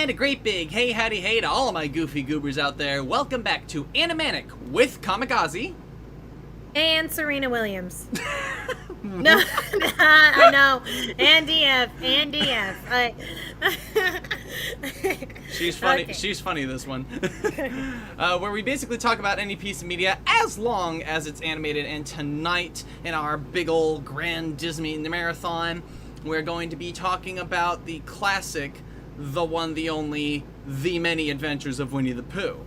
And a great big hey howdy hey to all of my goofy goobers out there. Welcome back to Animanic with Comic Auzi. And Serena Williams. No, I know. And DF. She's funny. Okay. She's funny, this one. Where we basically talk about any piece of media as long as it's animated. And tonight, in our big old grand Disney marathon, we're going to be talking about the classic, the one, the only, the many adventures of Winnie the Pooh.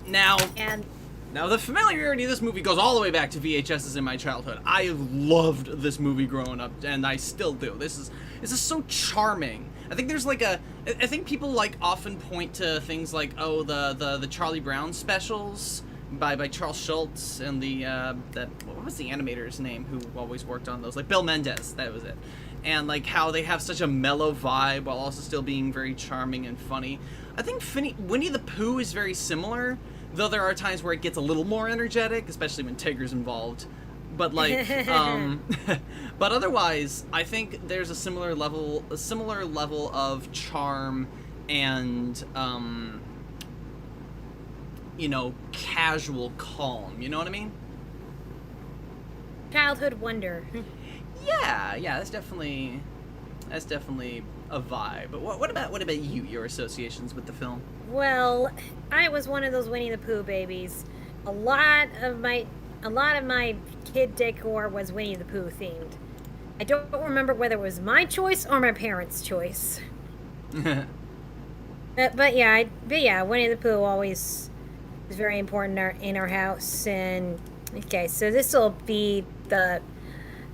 Now, the familiarity of this movie goes all the way back to VHSs in my childhood. I loved this movie growing up, and I still do. This is so charming. I think there's like I think people like often point to things like, oh, the Charlie Brown specials by Charles Schultz and what was the animator's name who always worked on those? Like Bill Mendez, that was it. And like how they have such a mellow vibe while also still being very charming and funny. I think Winnie the Pooh is very similar, though there are times where it gets a little more energetic, especially when Tigger's involved. But like, but otherwise, I think there's a similar level of charm and casual calm. You know what I mean? Childhood wonder. Yeah, that's definitely a vibe. But what about you? Your associations with the film? Well, I was one of those Winnie the Pooh babies. A lot of my kid decor was Winnie the Pooh themed. I don't remember whether it was my choice or my parents' choice. but yeah, Winnie the Pooh always was very important in our house. And okay, so this will be the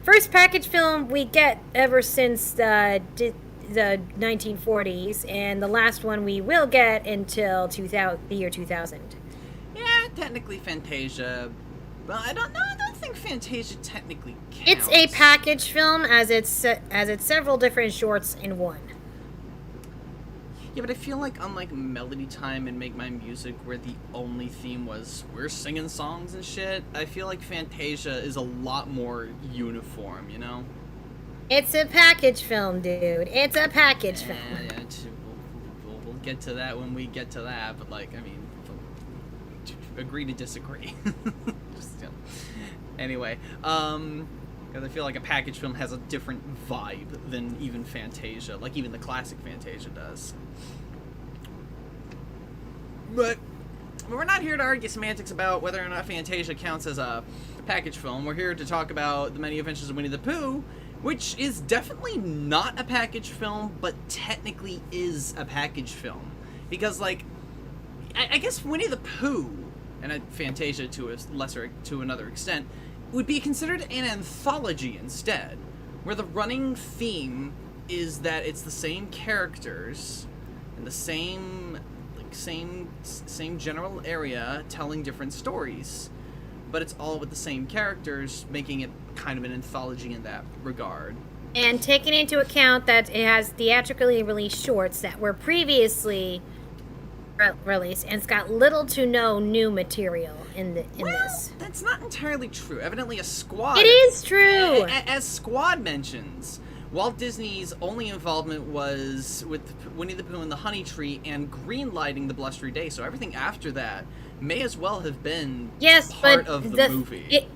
first package film we get ever since the 1940s, and the last one we will get until the year 2000. Yeah, technically Fantasia, but I don't think Fantasia technically counts. It's a package film as it's several different shorts in one. Yeah, but I feel like unlike Melody Time and Make My Music, where the only theme was we're singing songs and shit, I feel like Fantasia is a lot more uniform, you know? It's a package film, dude. It's a package film. Yeah, we'll get to that when we get to that, but like, I mean, agree to disagree. Anyway, because I feel like a package film has a different vibe than even Fantasia, like even the classic Fantasia does. But we're not here to argue semantics about whether or not Fantasia counts as a package film. We're here to talk about The Many Adventures of Winnie the Pooh, which is definitely not a package film, but technically is a package film. Because, like, I guess Winnie the Pooh, and Fantasia to another extent, would be considered an anthology instead, where the running theme is that it's the same characters and the same general area telling different stories, but it's all with the same characters, making it kind of an anthology in that regard. And taking into account that it has theatrically released shorts that were previously released, and it's got little to no new material in this. That's not entirely true. Evidently, a Squad... It is true! As Squad mentions, Walt Disney's only involvement was with Winnie the Pooh and the Honey Tree and greenlighting the Blustery Day, so everything after that may as well have been part of the movie.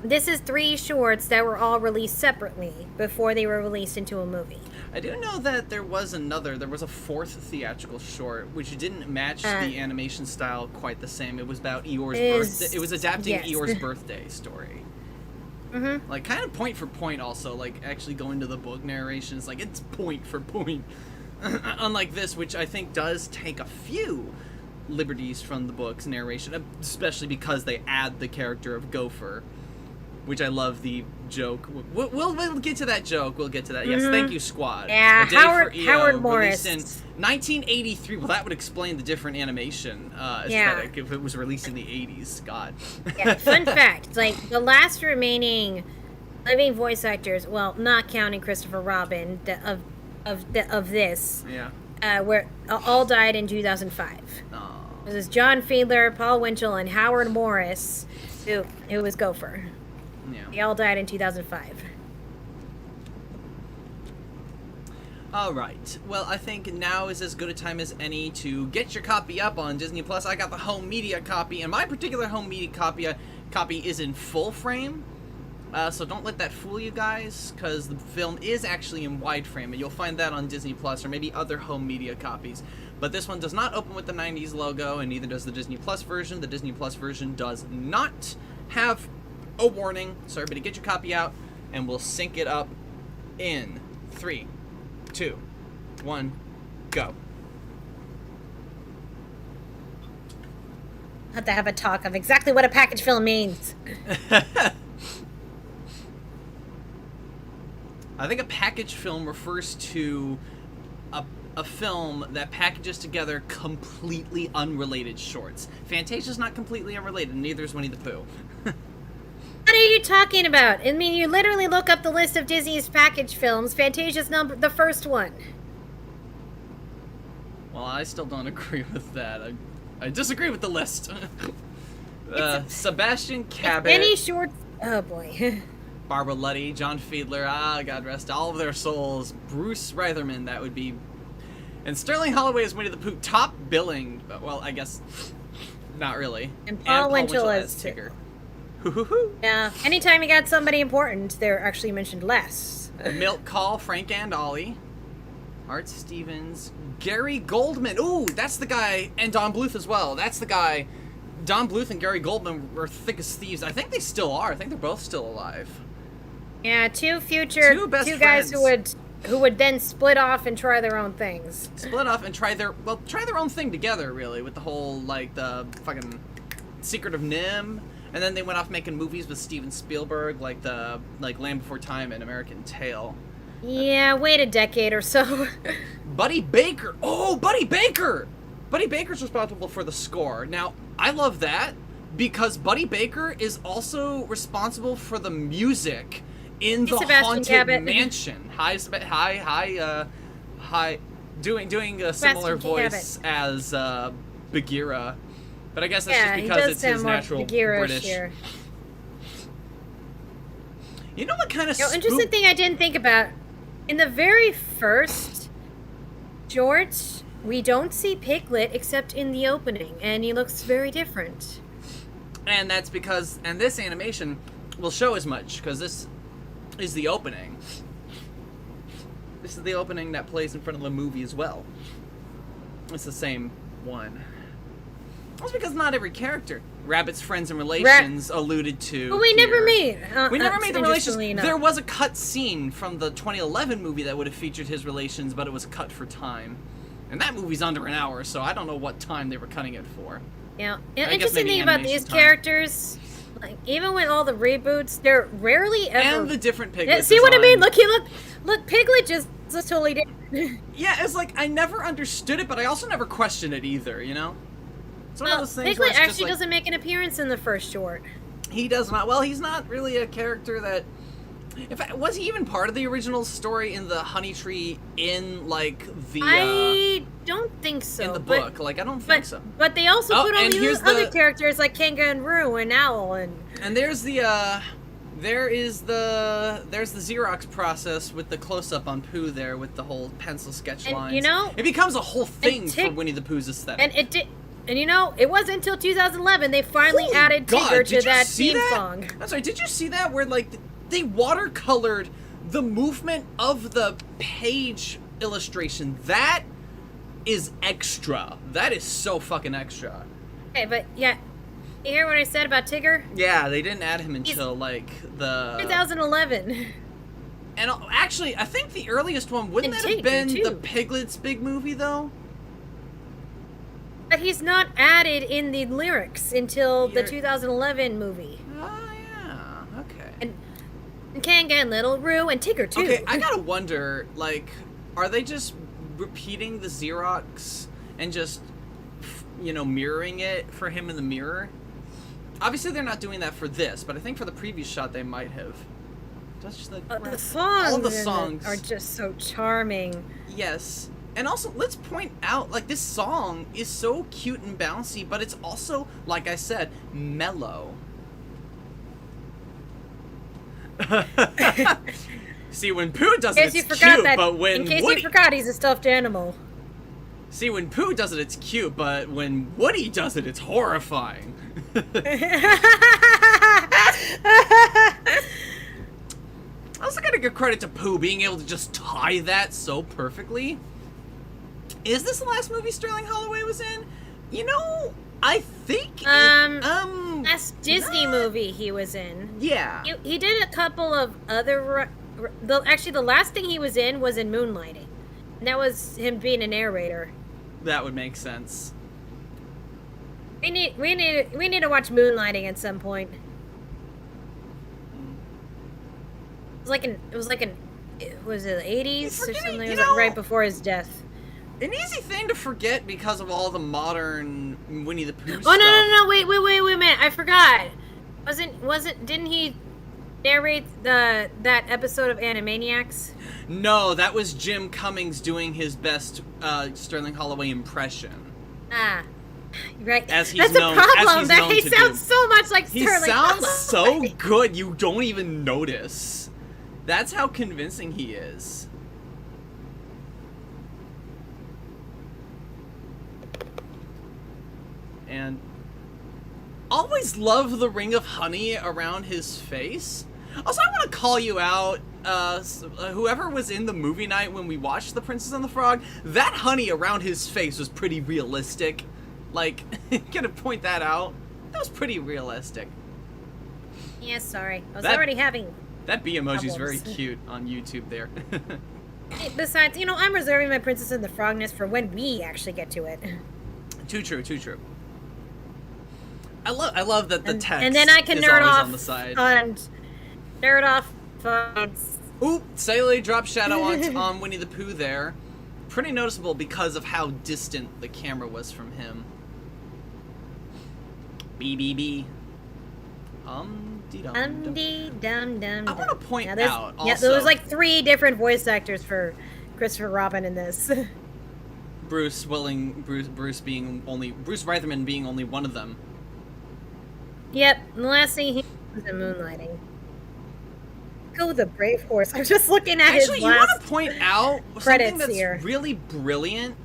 This is 3 shorts that were all released separately before they were released into a movie. I do know that there was a 4th theatrical short, which didn't match the animation style quite the same. It was about Eeyore's birthday. It was adapting Eeyore's birthday story. Mm-hmm. Like, kind of point for point also, like, actually going to the book narrations, like, it's point for point. Unlike this, which I think does take a few liberties from the book's narration, especially because they add the character of Gopher, which I love the joke. We'll get to that joke. We'll get to that. Yes, thank you, Squad. Yeah, Howard Morris. In 1983. Well, that would explain the different animation aesthetic if it was released in the 80s. God. Yeah, fun fact, like, the last remaining living voice actors, well, not counting Christopher Robin, of this, were all died in 2005. Oh. It was John Fiedler, Paul Winchell, and Howard Morris, who was Gopher. Yeah. They all died in 2005. Alright, well, I think now is as good a time as any to get your copy up on Disney+. I got the home media copy, and my particular home media copy is in full frame. So don't let that fool you guys, because the film is actually in wide frame, and you'll find that on Disney+, or maybe other home media copies. But this one does not open with the 90s logo, and neither does the Disney Plus version. The Disney Plus version does not have a warning, so everybody get your copy out, and we'll sync it up in 3, 2, 1, go. I have to have a talk of exactly what a package film means. I think a package film refers to a film that packages together completely unrelated shorts. Fantasia's not completely unrelated, neither is Winnie the Pooh. What are you talking about? I mean, you literally look up the list of Disney's package films. Fantasia's the first one. Well, I still don't agree with that. I disagree with the list. Sebastian Cabot. Any short... Oh, boy. Barbara Luddy, John Fiedler, God rest all of their souls. Bruce Reitherman, that would be... And Sterling Holloway is Winnie the Pooh, top billing. Well, I guess not really. And Paul Winchell as Tigger. Yeah, anytime you got somebody important, they're actually mentioned less. Milt Kahl, Frank and Ollie. Art Stevens. Gary Goldman. Ooh, that's the guy. And Don Bluth as well. That's the guy. Don Bluth and Gary Goldman were thick as thieves. I think they still are. I think they're both still alive. Yeah, two best guys friends. who would then split off and try their own things. Split off and try their own thing together, really, with the whole, like, the fucking Secret of Nim. And then they went off making movies with Steven Spielberg, like Land Before Time and American Tail. Yeah, wait a decade or so. Buddy Baker. Oh, Buddy Baker! Buddy Baker's responsible for the score. Now, I love that because Buddy Baker is also responsible for the music in the Sebastian Haunted Cabot. Mansion. Hi, doing a similar voice as Bagheera, but I guess that's just because it's his natural British. Here. You know what kind of interesting thing I didn't think about in the very first short, we don't see Piglet except in the opening, and he looks very different. And that's because, and this animation will show as much because this is the opening. This is the opening that plays in front of the movie as well. It's the same one. That's because not every character, Rabbit's friends and relations, alluded to. But we never meet. We never made the relations. Enough. There was a cut scene from the 2011 movie that would have featured his relations, but it was cut for time. And that movie's under an hour, so I don't know what time they were cutting it for. Yeah. Interesting thing about these characters, like even with all the reboots, they're rarely ever. And the different Piglet. See what I mean? Look, Piglet just looks totally different. Yeah, it's like I never understood it, but I also never questioned it either. You know. It's one of those things Piglet where actually doesn't make an appearance in the first short. He does not. Well, he's not really a character that. In fact, was he even part of the original story in the Honey Tree in like the? I don't think so. In the book, like I don't think so. But they also put all the other characters like Kangaroo and Owl and. And there's the there's the Xerox process with the close up on Pooh there with the whole pencil sketch lines. You know, it becomes a whole thing for Winnie the Pooh's aesthetic. And it did. And you know, it wasn't until 2011 they finally added Tigger to that theme song. That's right. Did you see that? Where like they watercolored the movement of the page illustration. That is extra. That is so fucking extra. Okay, but yeah, you hear what I said about Tigger? Yeah, they didn't add him until like the 2011. And actually, I think the earliest one wouldn't that have been the Piglet's big movie though. But he's not added in the lyrics until the 2011 movie. Oh, yeah. Okay. And Kanga and Little Roo and Tigger, too. Okay, I gotta wonder, like, are they just repeating the Xerox and just, you know, mirroring it for him in the mirror? Obviously, they're not doing that for this, but I think for the previous shot, they might have. That's just like, the songs. All the songs are just so charming. Yes. And also, let's point out, like, this song is so cute and bouncy, but it's also, like I said, mellow. See, when Pooh does In it, case you it's forgot cute, that. but when In case Woody... you forgot, he's a stuffed animal. See, when Pooh does it, it's cute, but when Woody does it, it's horrifying. I also gotta give credit to Pooh being able to just tie that so perfectly. Is this the last movie Sterling Holloway was in? You know, I think last Disney movie he was in. Yeah. He did a couple of other. Actually, the last thing he was in Moonlighting. And that was him being a narrator. That would make sense. We need to watch Moonlighting at some point. Was it the 80s or something? It was like right before his death. An easy thing to forget because of all the modern Winnie the Pooh stuff. Oh no! Wait a minute! I forgot. Didn't he narrate that episode of Animaniacs? No, that was Jim Cummings doing his best Sterling Holloway impression. Ah, right. As he's That's known, a problem. as he's That known he to sounds do. so much like He Sterling. sounds so good, you don't even notice. That's how convincing he is. And always love the ring of honey around his face. Also, I want to call you out, whoever was in the movie night when we watched The Princess and the Frog, that honey around his face was pretty realistic. Like, gonna point that out. That was pretty realistic. Yeah, sorry. I was already having... That bee emoji's very problems. cute on YouTube there. Besides, I'm reserving my Princess and the Frogness for when we actually get to it. Too true. I love that the text and then I can is nerd always off on the side. Nerd off. Oop! Sailor drop shadow on Winnie the Pooh there. Pretty noticeable because of how distant the camera was from him. BBB. Dum-dee-dum-dum. I want to point out also... Yeah, there was like 3 different voice actors for Christopher Robin in this. Bruce Reitherman being only one of them. Yep, the last thing he was in Moonlighting. Go the brave horse. I'm just looking at his Actually, last you want to point out something that's here. really brilliant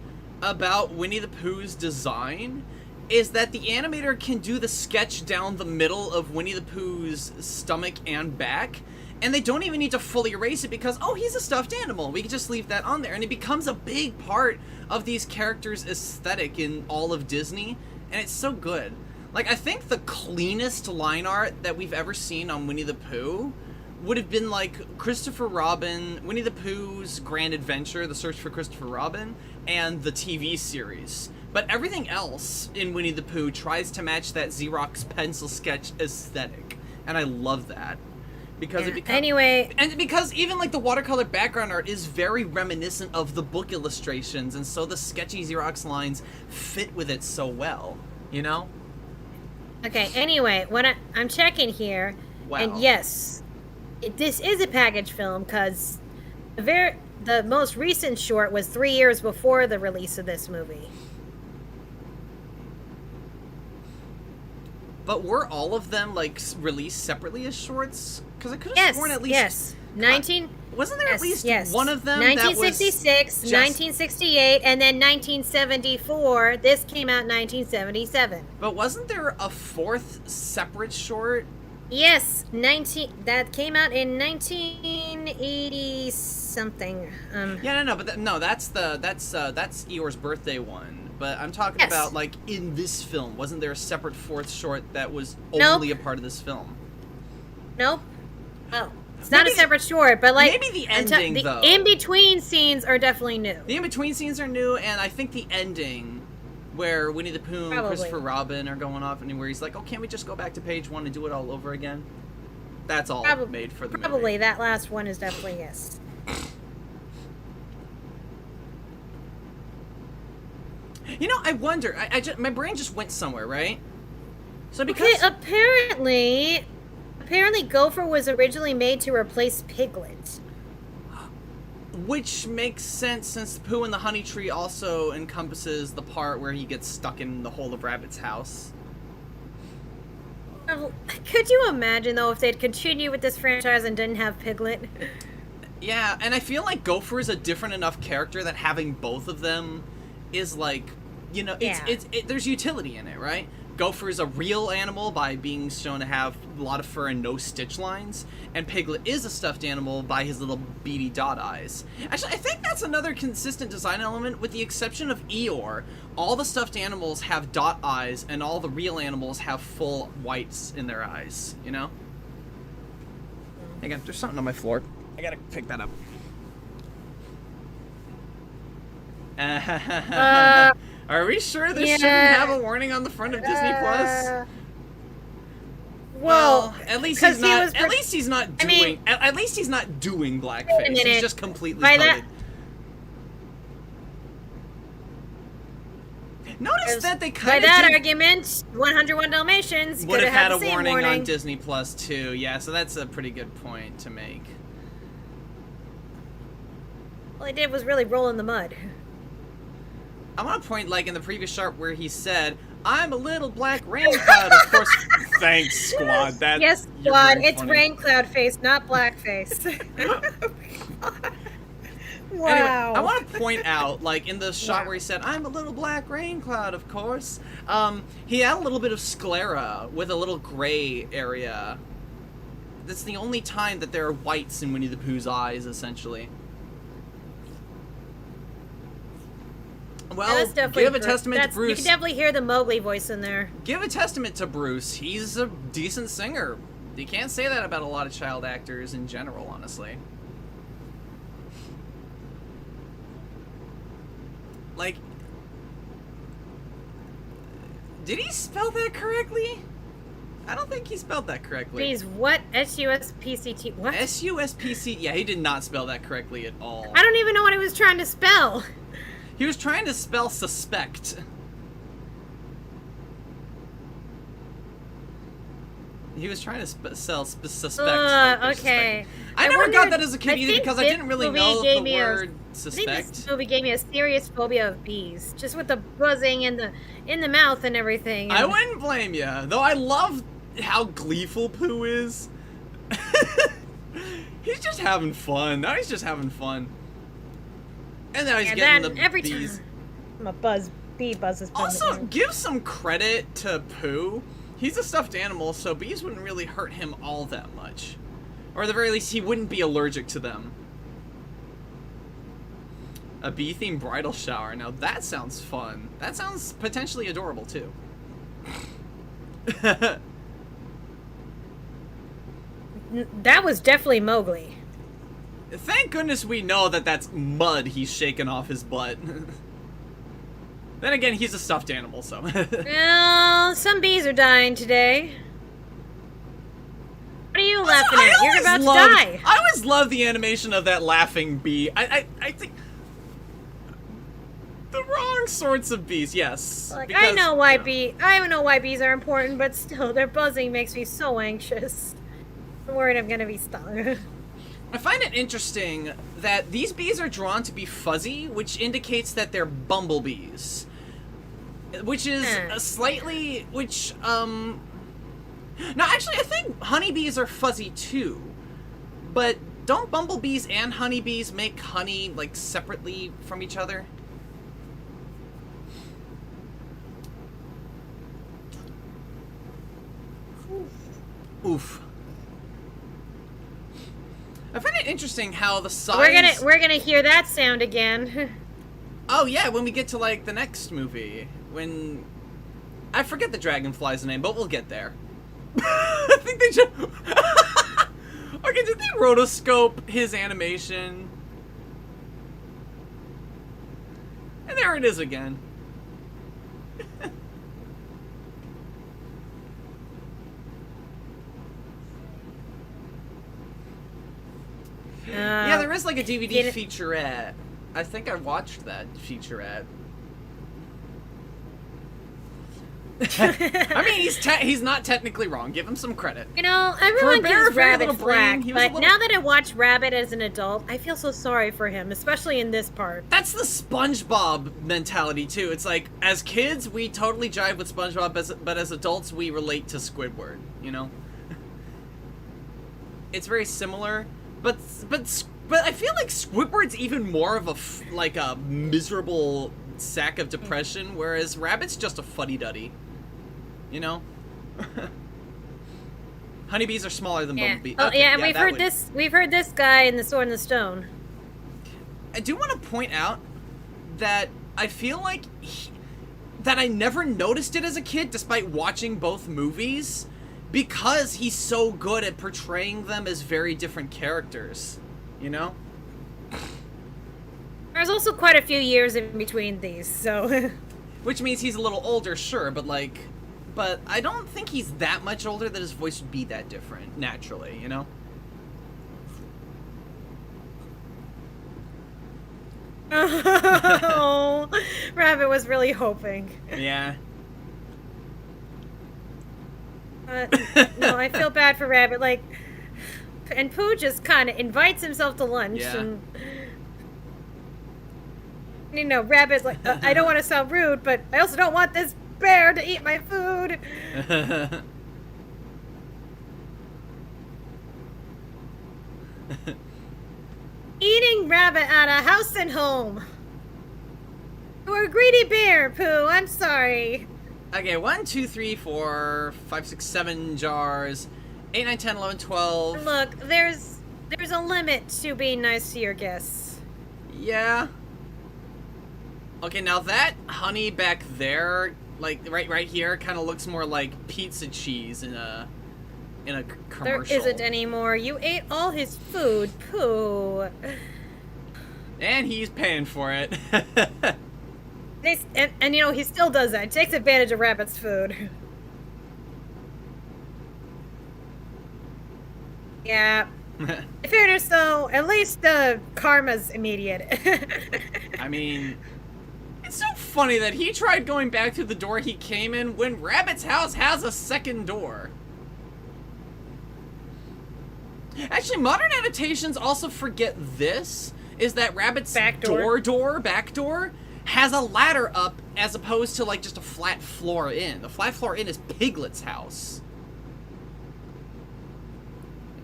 about Winnie the Pooh's design is that the animator can do the sketch down the middle of Winnie the Pooh's stomach and back, and they don't even need to fully erase it because, oh, he's a stuffed animal. We can just leave that on there, and it becomes a big part of these characters' aesthetic in all of Disney, and it's so good. Like, I think the cleanest line art that we've ever seen on Winnie the Pooh would have been like Christopher Robin, Winnie the Pooh's Grand Adventure, The Search for Christopher Robin, and the TV series. But everything else in Winnie the Pooh tries to match that Xerox pencil sketch aesthetic. And I love that. Because it becomes... Anyway... And because even like the watercolor background art is very reminiscent of the book illustrations, and so the sketchy Xerox lines fit with it so well, you know? Okay, anyway, when I'm checking here, Wow. and yes, this is a package film because the most recent short was 3 years before the release of this movie. But were all of them like released separately as shorts? Because I could have sworn at least wasn't there at least one of them 1966, that was 1968, and then 1974. This came out in 1977. But wasn't there a 4th separate short? Yes, that came out in 1980 something. Yeah, no, but that's Eeyore's birthday one. But I'm talking about like in this film. Wasn't there a separate 4th short that was only a part of this film? Nope. Oh, it's not a separate short, but like maybe the ending though. The in-between scenes are definitely new. The in-between scenes are new, and I think the ending, where Winnie the Pooh and Christopher Robin are going off, and where he's like, "Oh, can't we just go back to page 1 and do it all over again?" That's all made for the movie. Probably that last one is definitely yes. You know, I wonder. My brain just went somewhere, right? So because apparently Gopher was originally made to replace Piglet. Which makes sense since Pooh and the Honey Tree also encompasses the part where he gets stuck in the hole of Rabbit's house. Could you imagine though if they'd continue with this franchise and didn't have Piglet? Yeah, and I feel like Gopher is a different enough character that having both of them is like, you know, there's utility in it, right? Gopher is a real animal by being shown to have a lot of fur and no stitch lines, and Piglet is a stuffed animal by his little beady dot eyes. Actually, I think that's another consistent design element, with the exception of Eeyore. All the stuffed animals have dot eyes, and all the real animals have full whites in their eyes, you know? Hang on, there's something on my floor. I gotta pick that up. Are we sure this shouldn't have a warning on the front of Disney Plus? Well, at least he's not. At least he's not doing. At least he's not doing blackface. He's just completely coded. Notice that they kind of. By that argument, 101 Dalmatians would have had a warning on Disney Plus too. Yeah, so that's a pretty good point to make. All he did was really roll in the mud. I want to point, like, in the previous shot where he said, "I'm a little black rain cloud." Of course, thanks, Squad. That yes, Squad. It's rain cloud face, not black face. Wow. Anyway, I want to point out, like, in the shot where he said, "I'm a little black rain cloud," of course, he had a little bit of sclera with a little gray area. That's the only time that there are whites in Winnie the Pooh's eyes, essentially. Well, give a testament to Bruce. You can definitely hear the Mowgli voice in there. Give a testament to Bruce. He's a decent singer. You can't say that about a lot of child actors in general, honestly. Like, did he spell that correctly? I don't think he spelled that correctly. He's what? S-U-S-P-C-T. What? S-U-S-P-C. Yeah, he did not spell that correctly at all. I don't even know what he was trying to spell. He was trying to spell suspect. He was trying to spell suspect. Okay. I never got that as a kid either because I didn't really know the word suspect. I think this movie gave me a serious phobia of bees, just with the buzzing in the mouth and everything. I wouldn't blame you, though. I love how gleeful Pooh is. He's just having fun. Now he's just having fun. And now he's getting the every bees. Time I'm a bee buzzes. Also, give some credit to Pooh. He's a stuffed animal, so bees wouldn't really hurt him all that much. Or at the very least, he wouldn't be allergic to them. A bee-themed bridal shower. Now that sounds fun. That sounds potentially adorable, too. That was definitely Mowgli. Thank goodness we know that that's mud he's shaking off his butt. Then again, he's a stuffed animal, so. Well, some bees are dying today. What are you laughing at? You're about to die. I always love the animation of that laughing bee. I think the wrong sorts of bees. Yes. Like, because, I know why bees are important, but still, their buzzing makes me so anxious. I'm worried I'm gonna be stung. I find it interesting that these bees are drawn to be fuzzy, which indicates that they're bumblebees. Which is slightly, no, actually, I think honeybees are fuzzy too. But don't bumblebees and honeybees make honey, like, separately from each other? Oof. I find it interesting how the size... We're gonna hear that sound again. Oh yeah, when we get to, like, the next movie. When... I forget the dragonfly's name, but we'll get there. I think they just... Okay, did they rotoscope his animation? And there it is again. Yeah, there is like a DVD featurette. I think I watched that featurette. I mean, he's not technically wrong. Give him some credit. You know, everyone gives Rabbit flack, but now that I watch Rabbit as an adult, I feel so sorry for him, especially in this part. That's the SpongeBob mentality, too. It's like, as kids, we totally jive with SpongeBob, but as adults, we relate to Squidward, you know? It's very similar, but But I feel like Squidward's even more of a like a miserable sack of depression, whereas Rabbit's just a fuddy-duddy. You know? Honeybees are smaller than bumblebees. Oh, okay, yeah, and we've heard this guy in The Sword and the Stone. I do want to point out that I feel like that I never noticed it as a kid, despite watching both movies, because he's so good at portraying them as very different characters. You know? There's also quite a few years in between these, so... Which means he's a little older, sure, but like... But I don't think he's that much older that his voice would be that different, naturally, you know? Oh, Rabbit was really hoping. Yeah. No, I feel bad for Rabbit, like... And Pooh just kind of invites himself to lunch, Yeah. and... You know, Rabbit's like, I don't want to sound rude, but I also don't want this bear to eat my food. Eating Rabbit out of house and home. You're a greedy bear, Pooh. I'm sorry. Okay, 1, 2, 3, 4, 5, 6, 7 jars. 8, 9, 10, 11, 12. Look, there's a limit to being nice to your guests. Yeah. Okay, now that honey back there, like right here, kind of looks more like pizza cheese in a commercial. There isn't anymore. You ate all his food, Pooh. And he's paying for it. And you know, he still does that. He takes advantage of Rabbit's food. Yeah. In fairness, though, at least the karma's immediate. I mean, it's so funny that he tried going back through the door he came in when Rabbit's house has a second door. Actually, modern adaptations also forget this, is that Rabbit's back door has a ladder up as opposed to like just a flat floor in. The flat floor in is Piglet's house.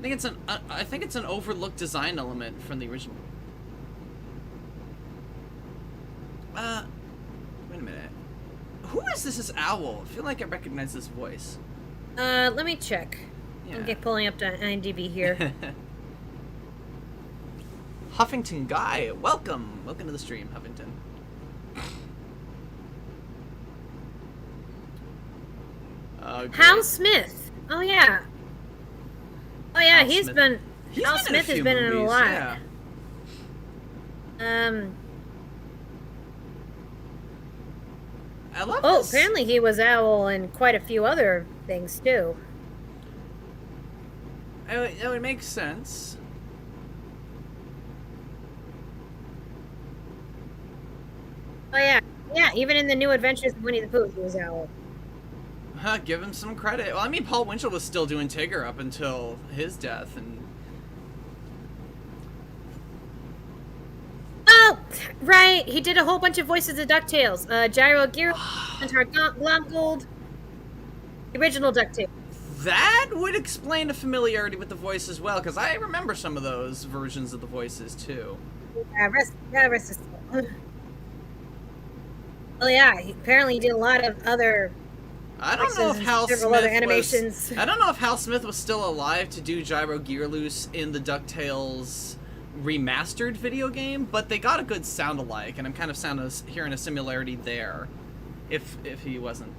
I think it's an overlooked design element from the original. Wait a minute. Who is this owl? I feel like I recognize this voice. Let me check. Yeah. I'm pulling up the IMDb here. Huffington Guy, welcome. Welcome to the stream, Huffington. Hal Smith. Oh yeah. Oh yeah, Hal Hal Smith has been in a lot. Yeah. I love this. Apparently he was Owl in quite a few other things too. That would make sense. Oh yeah. Yeah, even in the New Adventures of Winnie the Pooh, he was Owl. Huh, give him some credit. Well, I mean, Paul Winchell was still doing Tigger up until his death, and... Oh, right. He did a whole bunch of voices of DuckTales. Gyro Gear, Centaur Glomgold, the original DuckTales. That would explain a familiarity with the voice as well, because I remember some of those versions of the voices, too. Yeah, rest his soul. Well, yeah, apparently he did a lot of other... I don't know if Hal Smith I don't know if Hal Smith was still alive to do Gyro Gear Loose in the DuckTales remastered video game, but they got a good sound alike, and I'm kind of hearing a similarity there. If he wasn't.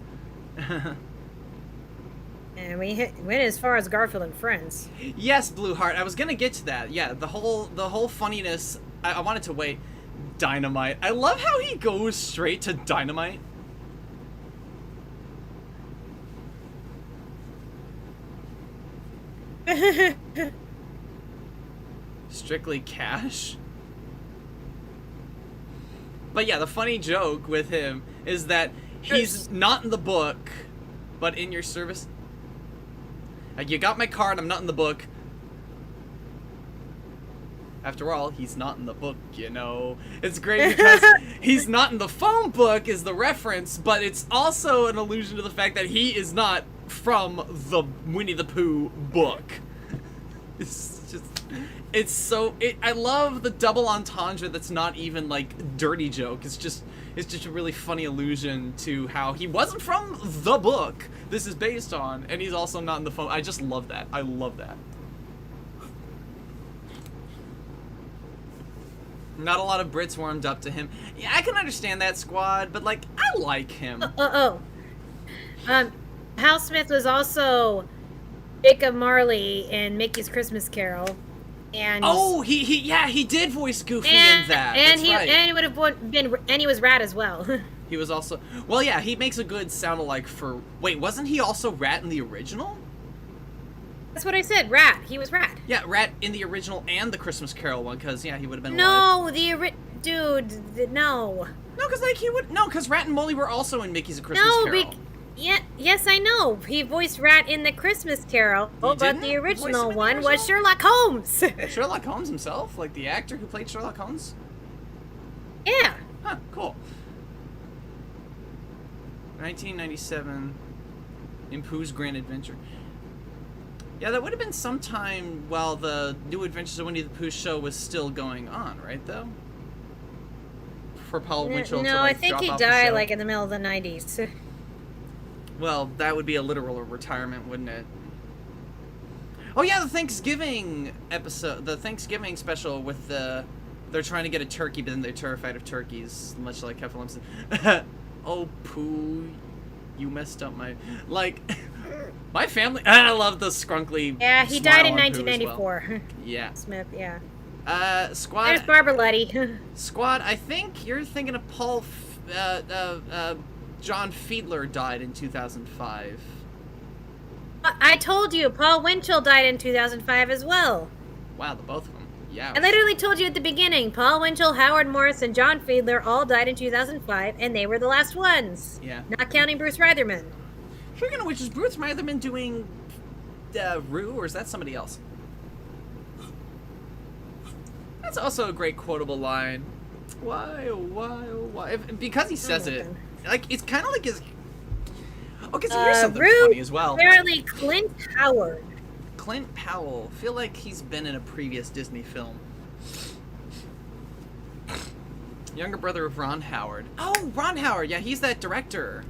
And we went as far as Garfield and Friends. Yes, Blue Heart. I was gonna get to that. Yeah, the whole funniness. I wanted to wait. Dynamite. I love how he goes straight to Dynamite. Strictly Cash. But yeah, the funny joke with him is that he's not in the book, but in your service. You got my card, I'm not in the book. After all, he's not in the book, you know. It's great because he's not in the phone book is the reference, but it's also an allusion to the fact that he is not from the Winnie the Pooh book. It's just... It's so I love the double entendre that's not even like dirty joke. It's just a really funny allusion to how he wasn't from the book this is based on, and he's also not in the phone. I just love that. I love that. Not a lot of Brits warmed up to him. Yeah, I can understand that, Squad, but like I like him. Hal Smith was also Jacob Marley in Mickey's Christmas Carol. And he did voice Goofy in that. And That's right. he would have been, and he was Rat as well. He was also, well, yeah, he makes a good sound-alike for. Wait, wasn't he also Rat in the original? That's what I said. Rat. He was Rat. Yeah, Rat in the original and the Christmas Carol one, because yeah, he would have been. No, alive. No, because like he would. No, because Rat and Molly were also in Mickey's A Christmas Carol. Yes, I know. He voiced Rat in the Christmas Carol, but the original one was Sherlock Holmes. Sherlock Holmes himself, like the actor who played Sherlock Holmes. Yeah. Huh. Cool. 1997, in Pooh's Grand Adventure. Yeah, that would have been sometime while the New Adventures of Winnie the Pooh show was still going on, right? Though. For Paul Winchell to I think drop he off the died show. like in the middle of the 90s. Well, that would be a literal retirement, wouldn't it? Oh yeah, the Thanksgiving episode, the Thanksgiving special with the... They're trying to get a turkey, but then they're terrified of turkeys, much like Heffalumps. Oh, Pooh, you messed up my... Like, my family... I love the scrunkly... Yeah, he died in 1994. Well. Yeah. Smith, yeah. Squad... There's Barbara Letty. Squad, I think you're thinking of John Fiedler died in 2005. I told you, Paul Winchell died in 2005 as well. Wow, the both of them. Yeah. I literally told you at the beginning. Paul Winchell, Howard Morris, and John Fiedler all died in 2005, and they were the last ones. Yeah. Not counting Bruce Reitherman. Speaking of which, is Bruce Reitherman doing Rue, or is that somebody else? That's also a great quotable line. Why, oh, why, oh, why? Because he says it. Like, it's kind of like his... Okay, so here's something funny as well. Apparently Clint Howard. Clint Powell. Feel like he's been in a previous Disney film. Younger brother of Ron Howard. Oh, Ron Howard. Yeah, he's that director.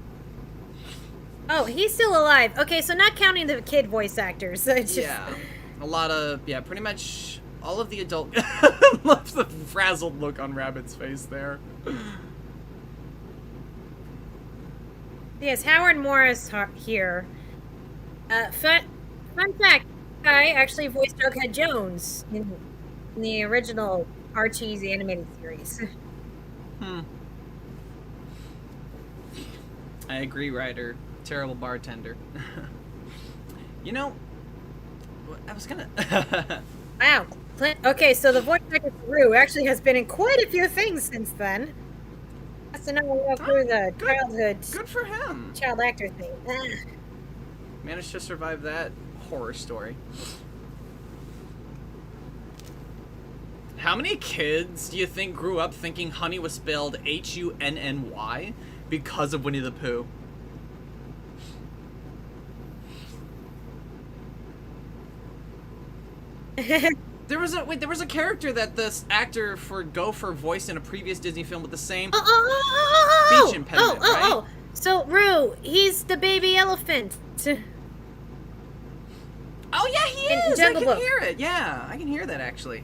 Oh, he's still alive. Okay, so not counting the kid voice actors. Yeah. A lot of... Yeah, pretty much all of the adult... I love the frazzled look on Rabbit's face there. Yes, Howard Morris here. Fun fact, I actually voiced Jughead Jones in the original Archie's animated series. I agree, Ryder. Terrible bartender. You know, I was gonna... Wow. Okay, so the voice actor for Rue actually has been in quite a few things since then. That's another go through the childhood. Good for him. Child actor thing. Managed to survive that horror story. How many kids do you think grew up thinking honey was spelled Hunny because of Winnie the Pooh? There was a character that this actor for Gopher voiced in a previous Disney film with the same speech impediment, right? So Rue, he's the baby elephant. Oh yeah, he is. I can hear it. Yeah, I can hear that actually.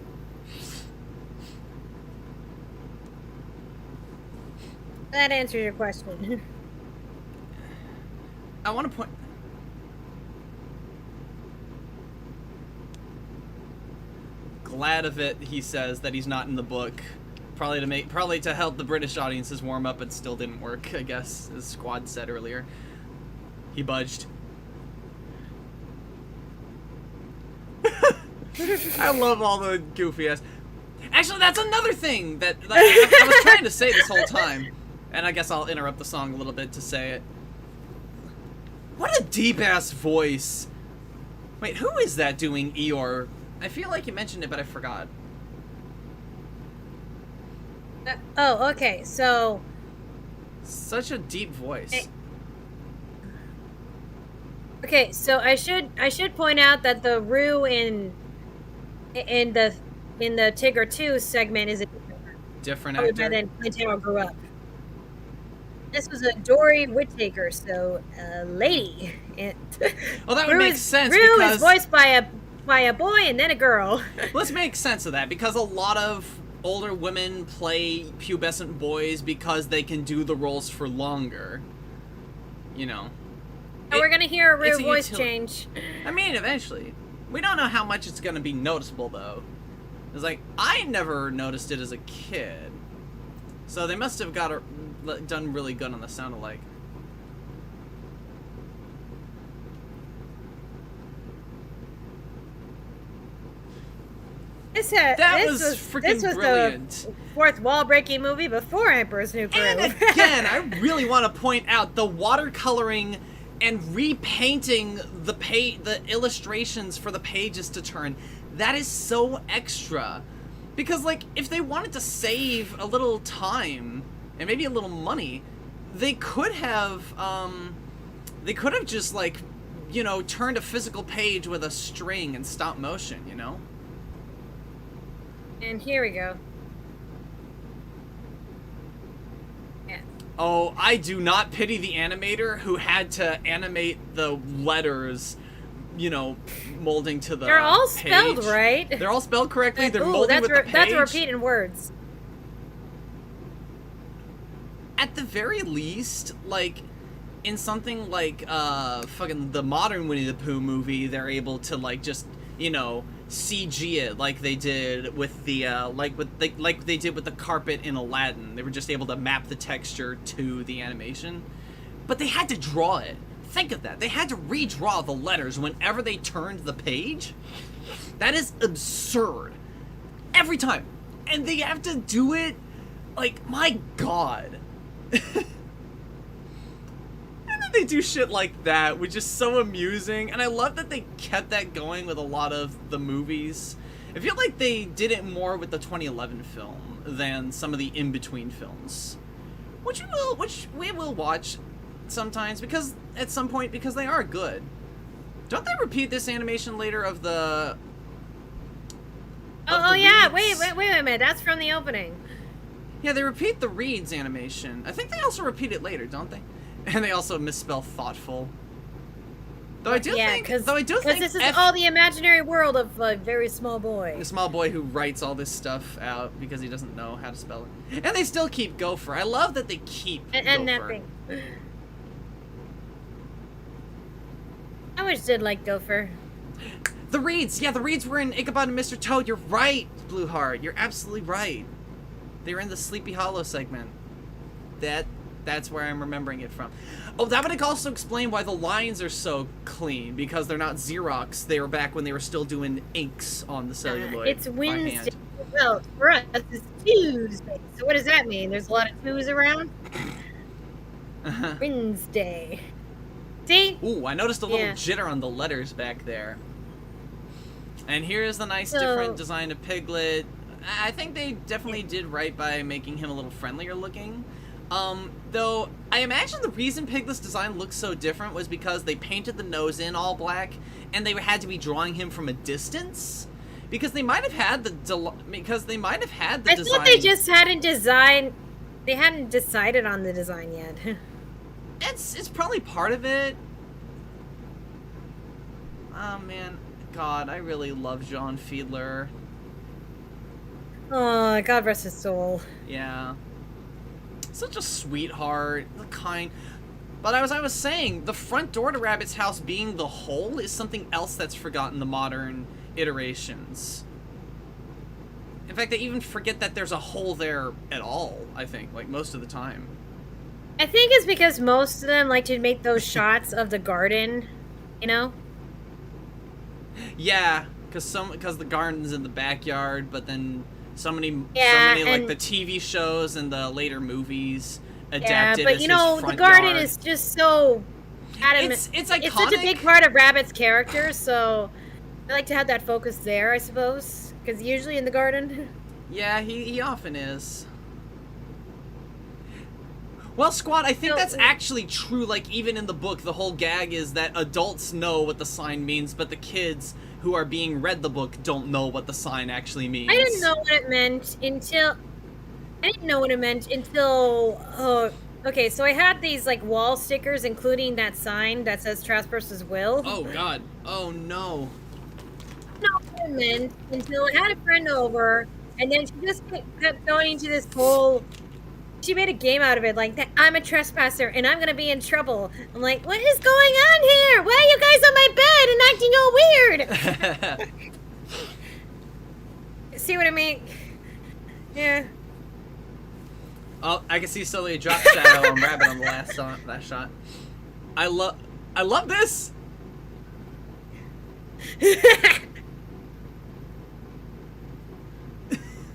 That answers your question. I want to point. Glad of it, he says, that he's not in the book. Probably to help the British audiences warm up, it still didn't work, I guess, as Squad said earlier. He budged. I love all the goofy ass. Actually, that's another thing that I was trying to say this whole time. And I guess I'll interrupt the song a little bit to say it. What a deep ass voice. Wait, who is that doing Eeyore? I feel like you mentioned it, but I forgot. Okay, so... Such a deep voice. Okay, so I should point out that the Rue in the in the Tigger 2 segment is a Different probably actor. by then Clint Howard grew up. This was a Dory Whittaker, so a lady. Well, that would make sense Rue because is voiced by a boy and then a girl. let's make sense of that because a lot of older women play pubescent boys because they can do the roles for longer. You know. And we're gonna hear a Rue it's a voice utility. change. I mean, eventually. We don't know how much it's gonna be noticeable though. It's like I never noticed it as a kid, so they must have done really good on the sound alike. This was freaking was brilliant. the fourth wall-breaking movie before Emperor's New Groove. And again, I really want to point out the watercoloring and repainting the illustrations for the pages to turn. That is so extra. Because, like, if they wanted to save a little time and maybe a little money, they could have just, like, you know, turned a physical page with a string and stop motion, you know? And here we go. Yeah. Oh, I do not pity the animator who had to animate the letters, you know, molding to the They're all page. spelled right. They're all spelled correctly. Like, They're ooh, molding with the page. that's a repeat in words. At the very least, like, in something like fucking the modern Winnie the Pooh movie, they're able to, like, just, you know, CG it like they did with the like they did with the carpet in Aladdin. They were just able to map the texture to the animation, but they had to draw it. Think of that. They had to redraw the letters whenever they turned the page. That is absurd. Every time. And they have to do it, like, my god. And then they do shit like that, which is so amusing. And I love that they kept that going with a lot of the movies. I feel like they did it more with the 2011 film than some of the in-between films. Which we will watch sometimes, because at some point, because they are good. Don't they repeat this animation later of the... Oh yeah, wait a minute, that's from the opening. Yeah, they repeat the Reeds animation. I think they also repeat it later, don't they? And they also misspell thoughtful. Though I do think because this is all the imaginary world of a very small boy. The small boy who writes all this stuff out because he doesn't know how to spell it. And they still keep Gopher. I love that they keep and Gopher. napping. I always did like Gopher. The Reeds! Yeah, the Reeds were in Ichabod and Mr. Toad. You're right, Blue Heart. You're absolutely right. They were in the Sleepy Hollow segment. That's where I'm remembering it from. Oh, that would also explain why the lines are so clean, because they're not Xerox. They were back when they were still doing inks on the celluloid. It's by Wednesday. hand. Well, for us, it's Tuesday. So what does that mean? There's a lot of twos around? Wednesday. See? Ooh, I noticed a little jitter on the letters back there. And here's the nice different design of Piglet. I think they definitely did right by making him a little friendlier looking. Though, I imagine the reason Piglet's design looks so different was because they painted the nose in all black, and they had to be drawing him from a distance. Because they might have had the design. I thought they just hadn't designed. They hadn't decided on the design yet. It's probably part of it. Oh man, God, I really love John Fiedler. Oh, God rest his soul. Yeah. Such a sweetheart, kind. But as I was saying, the front door to Rabbit's house being the hole is something else that's forgotten in the modern iterations. In fact, they even forget that there's a hole there at all, I think, like most of the time. I think it's because most of them like to make those shots of the garden, you know? Yeah, because the garden's in the backyard, but then so many like the TV shows and the later movies adapted. Yeah, but as you know, his front the garden yard. is just so adamant. It's iconic. It's such a big part of Rabbit's character, so I like to have that focus there, I suppose, because usually in the garden. Yeah, he often is. Well, Squad, I think No, that's actually true. Like, even in the book, the whole gag is that adults know what the sign means, but the kids who are being read the book don't know what the sign actually means. I didn't know what it meant until. Okay, so I had these like wall stickers, including that sign that says Trespassers Will. Oh, God. Oh, no. I didn't know what it meant until I had a friend over, and then she just kept going into this whole. She made a game out of it, like that I'm a trespasser and I'm gonna be in trouble. I'm like, what is going on here? Why are you guys on my bed and acting all weird? See what I mean? Yeah. Oh, I can see slowly a drop shadow on Rabbit on the last shot. I love this.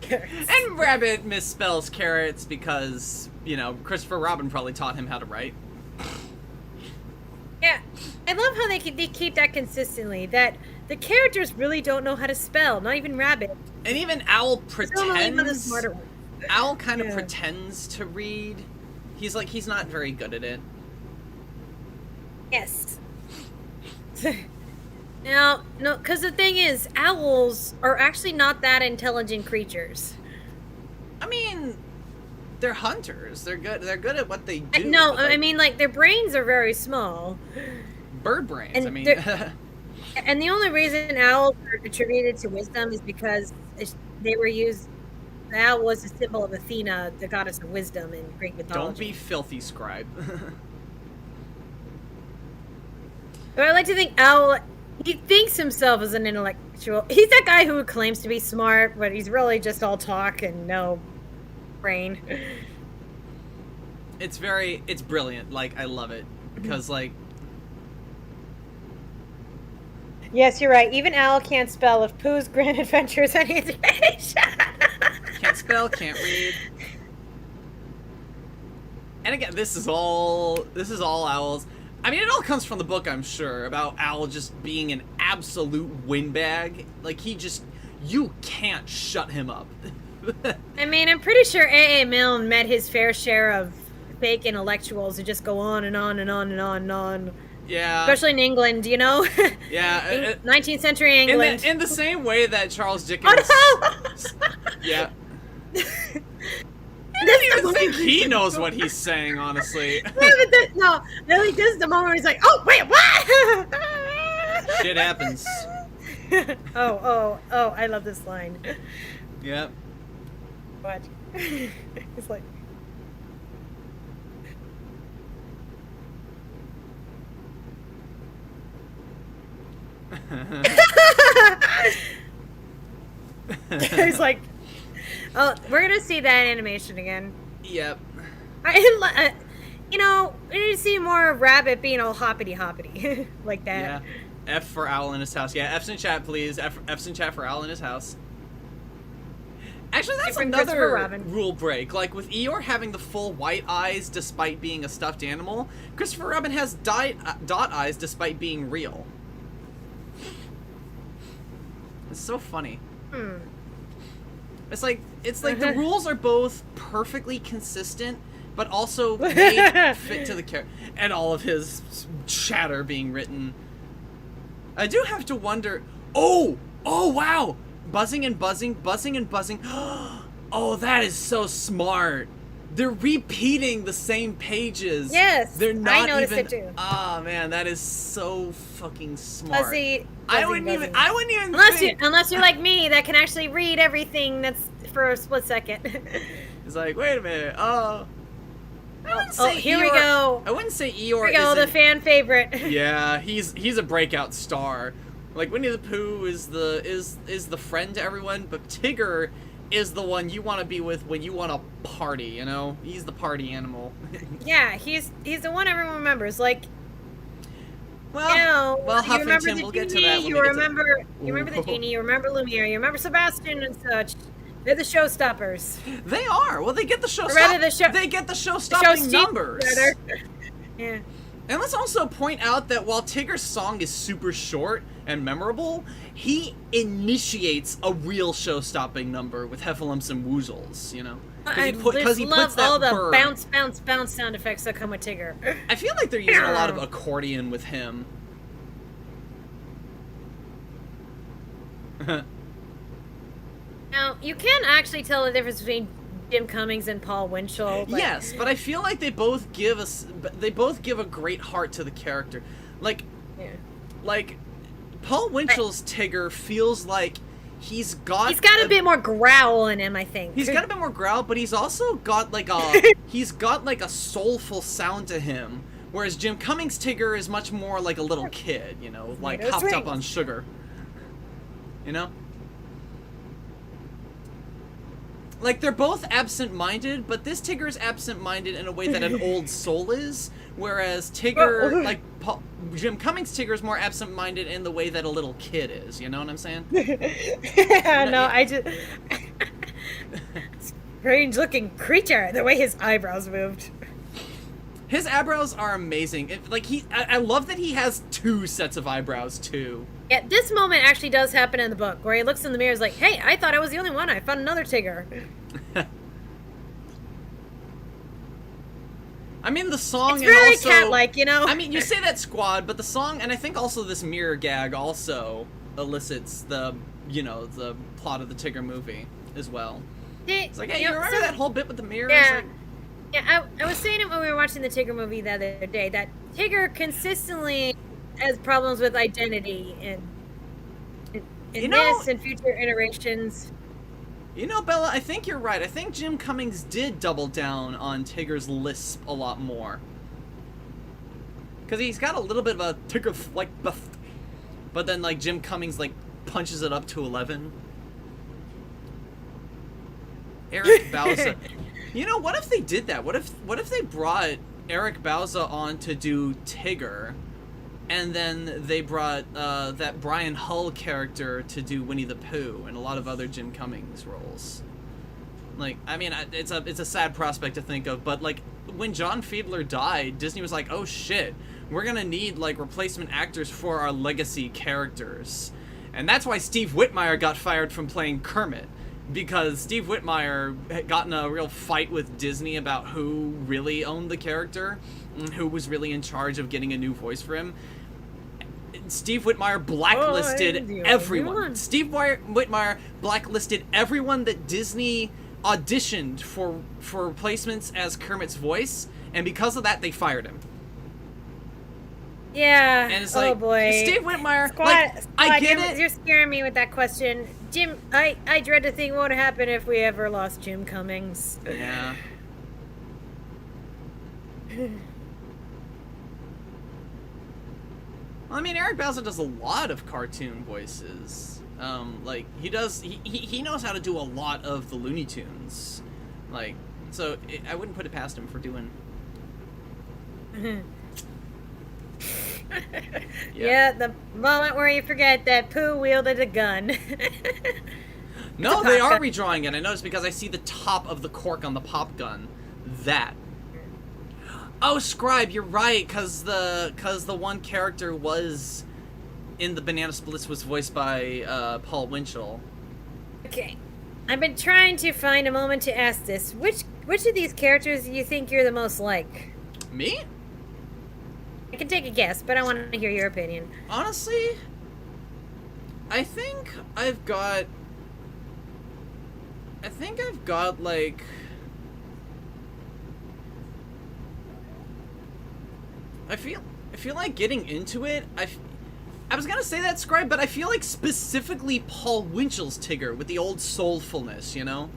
And Rabbit misspells carrots because, you know, Christopher Robin probably taught him how to write. Yeah, I love how they keep that consistently. That the characters really don't know how to spell, not even Rabbit. And even Owl pretends. Owl kind of pretends to read. He's not very good at it. Yes. No, because the thing is, owls are actually not that intelligent creatures. I mean, they're hunters. They're good. They're good at what they do. No, I mean, like, their brains are very small. Bird brains, and I mean. And the only reason owls are attributed to wisdom is because they were used. The owl was a symbol of Athena, the goddess of wisdom in Greek mythology. Don't be filthy, scribe. But I like to think Owl, he thinks himself as an intellectual. He's that guy who claims to be smart, but he's really just all talk and no brain. It's brilliant. Like, I love it. Because, like... Yes, you're right. Even Owl can't spell if Pooh's Grand Adventures any information. Can't spell, can't read. And again, this is all Owl's. I mean, it all comes from the book, I'm sure, about Owl just being an absolute windbag. Like, you can't shut him up. I mean, I'm pretty sure A.A. Milne met his fair share of fake intellectuals who just go on and on and on and on and on. Yeah. Especially in England, you know? Yeah. 19th century England. In the same way that Charles Dickens... Oh, no! Yeah. I don't even think he knows what he's saying, honestly. No, really, this is the moment where he's like, oh, wait, what? Shit happens. Oh, I love this line. Yep. What? It's like... He's like, oh, we're gonna see that animation again. Yep. You know, we need to see more of Rabbit being all hoppity like that. Yeah. F for Owl in his house. Yeah, F's in chat, please. F's in chat for Owl in his house. Actually, that's another rule break. Like, with Eeyore having the full white eyes despite being a stuffed animal, Christopher Robin has dot eyes despite being real. It's so funny. It's like the rules are both perfectly consistent, but also made fit to the character. And all of his chatter being written. I do have to wonder. Oh wow! Buzzing and buzzing, buzzing and buzzing. Oh, that is so smart. They're repeating the same pages. Yes, they're not I noticed it too. Oh man, that is so fucking smart. Buzzy, I wouldn't even unless you're like me that can actually read everything that's for a split second. It's like, wait a minute. I wouldn't say here Eeyore, we go. I wouldn't say Eeyore. Here we go, the fan favorite. Yeah, he's a breakout star. Like, Winnie the Pooh is the friend to everyone, but Tigger is the one you want to be with when you want to party, you know? He's the party animal. Yeah, he's the one everyone remembers. Like, well, you know, Huffington, you remember the we'll get to genie, that. you remember the genie, you remember Lumiere, you remember Sebastian and such. They're the showstoppers. They are. Well, they get the show. They get the show-stopping numbers. Yeah. And let's also point out that while Tigger's song is super short and memorable, he initiates a real show-stopping number with Heffalumps and Woozles, you know? I Because he puts that all the bird. bounce, bounce, bounce sound effects that come with Tigger. I feel like they're using a lot of accordion with him. Now, you can actually tell the difference between Jim Cummings and Paul Winchell. But... Yes, but I feel like they both give a great heart to the character. Like, yeah. like Paul Winchell's Tigger feels like he's got a bit more growl in him, I think. He's got a bit more growl, but he's also got like a soulful sound to him. Whereas Jim Cummings' Tigger is much more like a little kid, you know, like hopped up on sugar. You know? Like, they're both absent-minded, but this Tigger is absent-minded in a way that an old soul is, whereas Tigger, like, Jim Cummings' Tigger is more absent-minded in the way that a little kid is, you know what I'm saying? I just... Strange-looking creature, the way his eyebrows moved. His eyebrows are amazing. I love that he has 2 sets of eyebrows, too. Yeah, this moment actually does happen in the book, where he looks in the mirror and is like, hey, I thought I was the only one. I found another Tigger. I mean, the song it's really also... cat-like, you know? I mean, you say that, Squad, but the song, and I think also this mirror gag also elicits the plot of the Tigger movie as well. It's like, hey, you remember that whole bit with the mirror? Yeah. Like, yeah, I was saying it when we were watching the Tigger movie the other day, that Tigger consistently has problems with identity in this and future iterations. You know, Bella, I think you're right. I think Jim Cummings did double down on Tigger's lisp a lot more. Because he's got a little bit of a Tigger, like, but then, like, Jim Cummings, like, punches it up to 11. Eric Bauza. You know, what if they did that? What if they brought Eric Bauza on to do Tigger, and then they brought that Brian Hull character to do Winnie the Pooh and a lot of other Jim Cummings roles? Like, I mean, it's a sad prospect to think of, but like when John Fiedler died, Disney was like, oh shit, we're gonna need like replacement actors for our legacy characters, and that's why Steve Whitmire got fired from playing Kermit. Because Steve Whitmire had gotten a real fight with Disney about who really owned the character and who was really in charge of getting a new voice for him. Steve Whitmire blacklisted everyone. Steve Whitmire blacklisted everyone that Disney auditioned for replacements as Kermit's voice, and because of that, they fired him. Yeah. And it's like, boy. Steve Whitmire, Squad, I get it. You're scaring me with that question. Jim, I dread to think what would happen if we ever lost Jim Cummings. Yeah. Well, I mean, Eric Bauza does a lot of cartoon voices. Like, he knows how to do a lot of the Looney Tunes. Like, so I wouldn't put it past him for doing... Yeah, the moment where you forget that Pooh wielded a gun. No, they are redrawing it. I noticed because I see the top of the cork on the pop gun. That. Oh, Scribe, you're right, because the one character was in the Banana Splits was voiced by Paul Winchell. Okay, I've been trying to find a moment to ask this. Which of these characters do you think you're the most like? Me? I can take a guess, but I want to hear your opinion. Honestly, I think I've got like... I feel like getting into it, I was gonna say that, Scribe, but I feel like specifically Paul Winchell's Tigger with the old soulfulness, you know?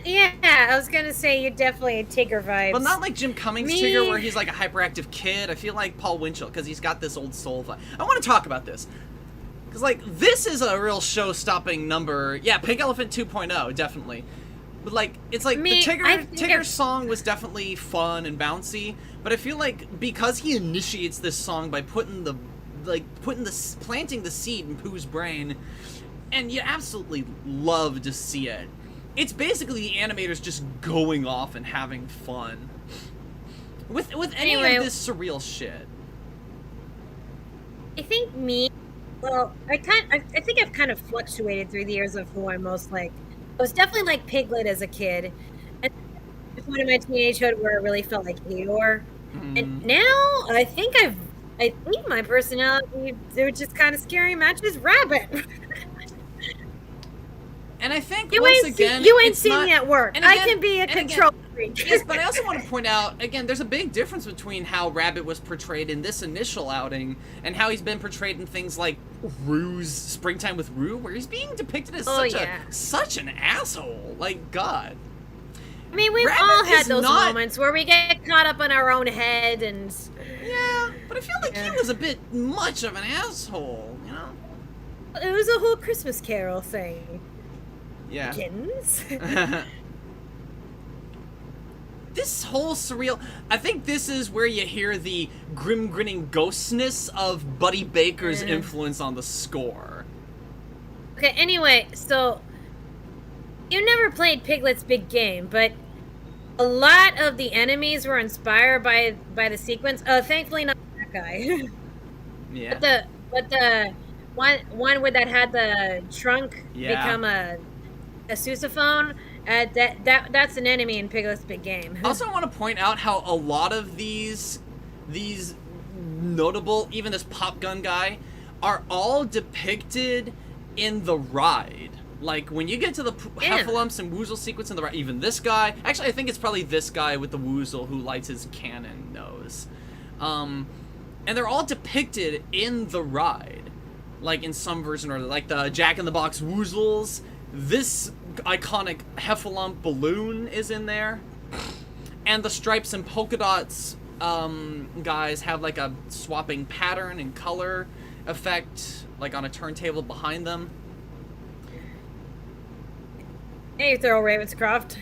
Yeah, I was gonna say you're definitely a Tigger vibes. But not like Jim Cummings' Tigger where he's like a hyperactive kid. I feel like Paul Winchell, because he's got this old soul vibe. I want to talk about this. Because, like, this is a real show-stopping number. Yeah, Pink Elephant 2.0, definitely. But, like, it's like the Tigger song was definitely fun and bouncy. But I feel like because he initiates this song by planting the seed in Pooh's brain, and you absolutely love to see it. It's basically the animators just going off and having fun with any of this surreal shit. I think I think I've kind of fluctuated through the years of who I'm most like. I was definitely like Piglet as a kid, and point in my teenagehood where I really felt like Eeyore. And now I think my personality, they're just kind of scary matches Rabbit. And I think You once ain't again, you ain't it's seen not, me at work. and I again- can be a and again- control freak. Yes, but I also want to point out, again, there's a big difference between how Rabbit was portrayed in this initial outing and how he's been portrayed in things like Rue's Springtime with Rue, where he's being depicted as such an asshole. Like, God. I mean, we've Rabbit all had is those not- moments where we get caught up in our own head and... Yeah, but I feel like he was a bit much of an asshole, you know? It was a whole Christmas Carol thing. Yeah. Kittens? This whole surreal... I think this is where you hear the grim-grinning ghostness of Buddy Baker's influence on the score. Okay, anyway, so... You never played Piglet's Big Game, but a lot of the enemies were inspired by the sequence. Thankfully not that guy. Yeah. But the one where that had the trunk become a sousaphone, that's an enemy in Piglet's Big Game. I also want to point out how a lot of these notable, even this pop gun guy, are all depicted in the ride. Like, when you get to the Heffalumps and Woozle sequence in the ride, even this guy, actually I think it's probably this guy with the Woozle who lights his cannon nose. And they're all depicted in the ride. Like, in some version or other. Like the Jack-in-the-Box Woozles, this iconic Heffalump balloon is in there. And the stripes and polka dots guys have like a swapping pattern and color effect, like on a turntable behind them. Hey, throw Ravenscroft.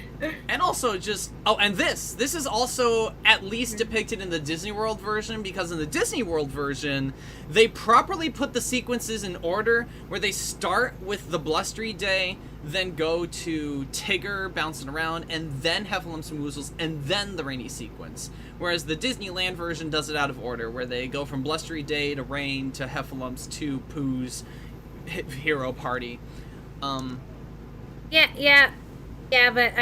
And also just, and this is also at least depicted in the Disney World version, because in the Disney World version, they properly put the sequences in order, where they start with the Blustery Day, then go to Tigger bouncing around, and then Heffalumps and Woozles, and then the rainy sequence. Whereas the Disneyland version does it out of order, where they go from Blustery Day to Rain to Heffalumps to Pooh's Hero Party. Yeah, but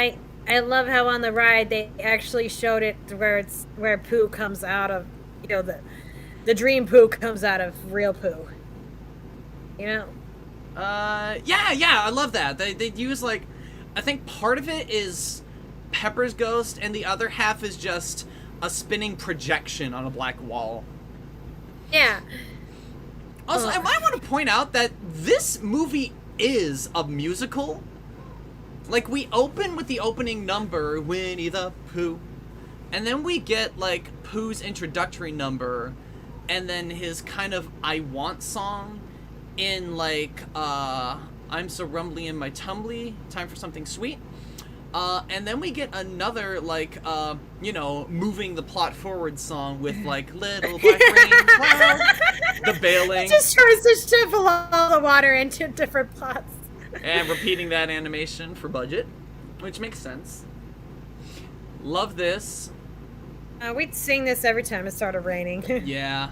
I love how on the ride they actually showed it where Pooh comes out of, the dream Pooh comes out of real Pooh. You know? Yeah, I love that. They use, like, I think part of it is Pepper's ghost, and the other half is just a spinning projection on a black wall. Yeah. Also, I might want to point out that this movie is a musical. Like, we open with the opening number, Winnie the Pooh, and then we get, like, Pooh's introductory number, and then his kind of I Want song in, like, I'm so rumbly in my tumbly, time for something sweet. And then we get another, like, moving the plot forward song with, like, Little Black Rain Cloud, the bailing. It just tries to shuffle all the water into different plots. And repeating that animation for budget, which makes sense. Love this. We'd sing this every time it started raining. Yeah.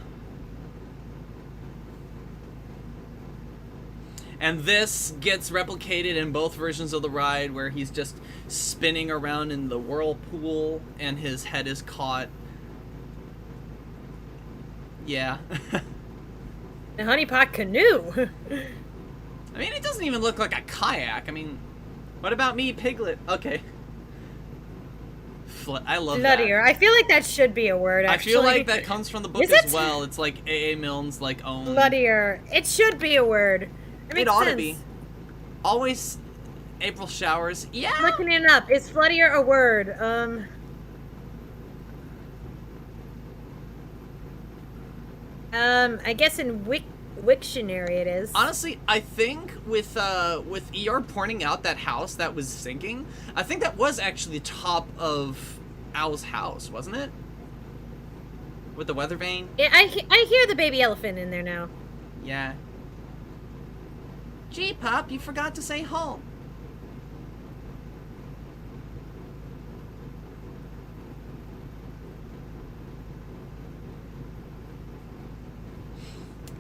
And this gets replicated in both versions of the ride, where he's just spinning around in the whirlpool and his head is caught. Yeah. The honey pot canoe. I mean, it doesn't even look like a kayak. I mean, what about me, Piglet? Okay. I love Floodier. that. I feel like that should be a word, actually. I feel like that comes from the book as well. It's like A.A. Milne's, like, own... Floodier. It should be a word. It ought sense. to be. Always April showers. Yeah. I'm looking it up. Is floodier a word? I guess in Wiktionary it is. Honestly, I think with ER pointing out that house that was sinking, I think that was actually the top of Owl's house, wasn't it? With the weather vane? Yeah, I hear the baby elephant in there now. Yeah. Gee, Pop, you forgot to say home.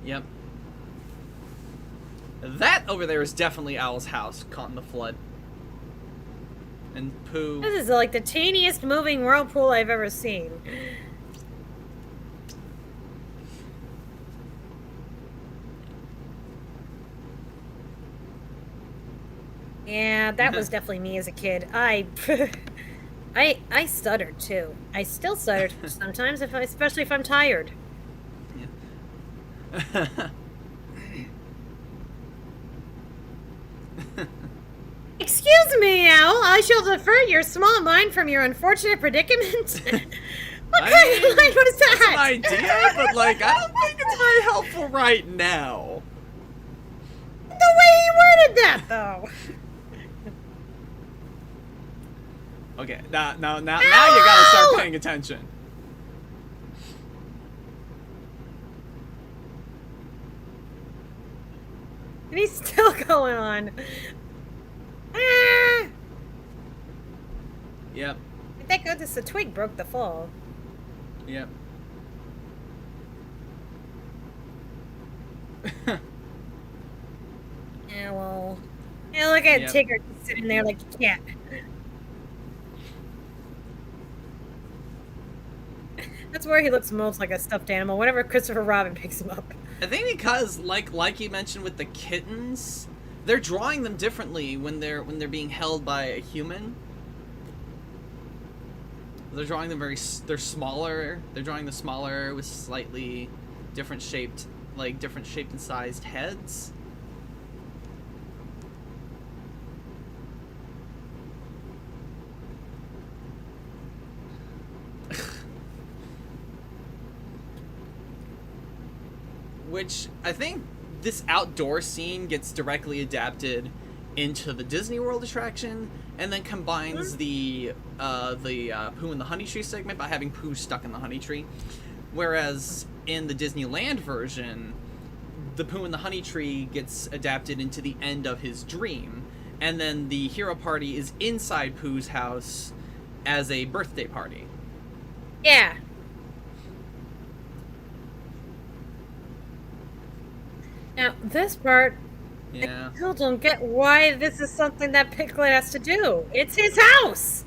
Yep. That over there is definitely Owl's house, caught in the flood. And Pooh. This is like the teeniest moving whirlpool I've ever seen. Yeah, that was definitely me as a kid. I stuttered too. I still stutter sometimes, especially if I'm tired. Yeah. Excuse me, Owl. I shall defer your small mind from your unfortunate predicament. What kind of line was that? That's an idea, but like, I don't think it's very helpful right now. The way he worded that, though. Okay, now you gotta start paying attention. And he's still going on. Ah! Yep. Thank goodness the twig broke the fall. Yep. Yeah, well. Yeah, look at Yep. Tigger just sitting there like a cat. That's where he looks most like a stuffed animal whenever Christopher Robin picks him up. I think because, like you mentioned with the kittens, they're drawing them differently when they're being held by a human. They're drawing them they're smaller. They're drawing them smaller with slightly different shaped and sized heads. Which I think this outdoor scene gets directly adapted into the Disney World attraction, and then combines the Pooh and the Honey Tree segment by having Pooh stuck in the honey tree. Whereas in the Disneyland version, the Pooh and the Honey Tree gets adapted into the end of his dream, and then the hero party is inside Pooh's house as a birthday party. Yeah. Now, this part, Yeah. I still don't get why this is something that Piglet has to do. It's his house!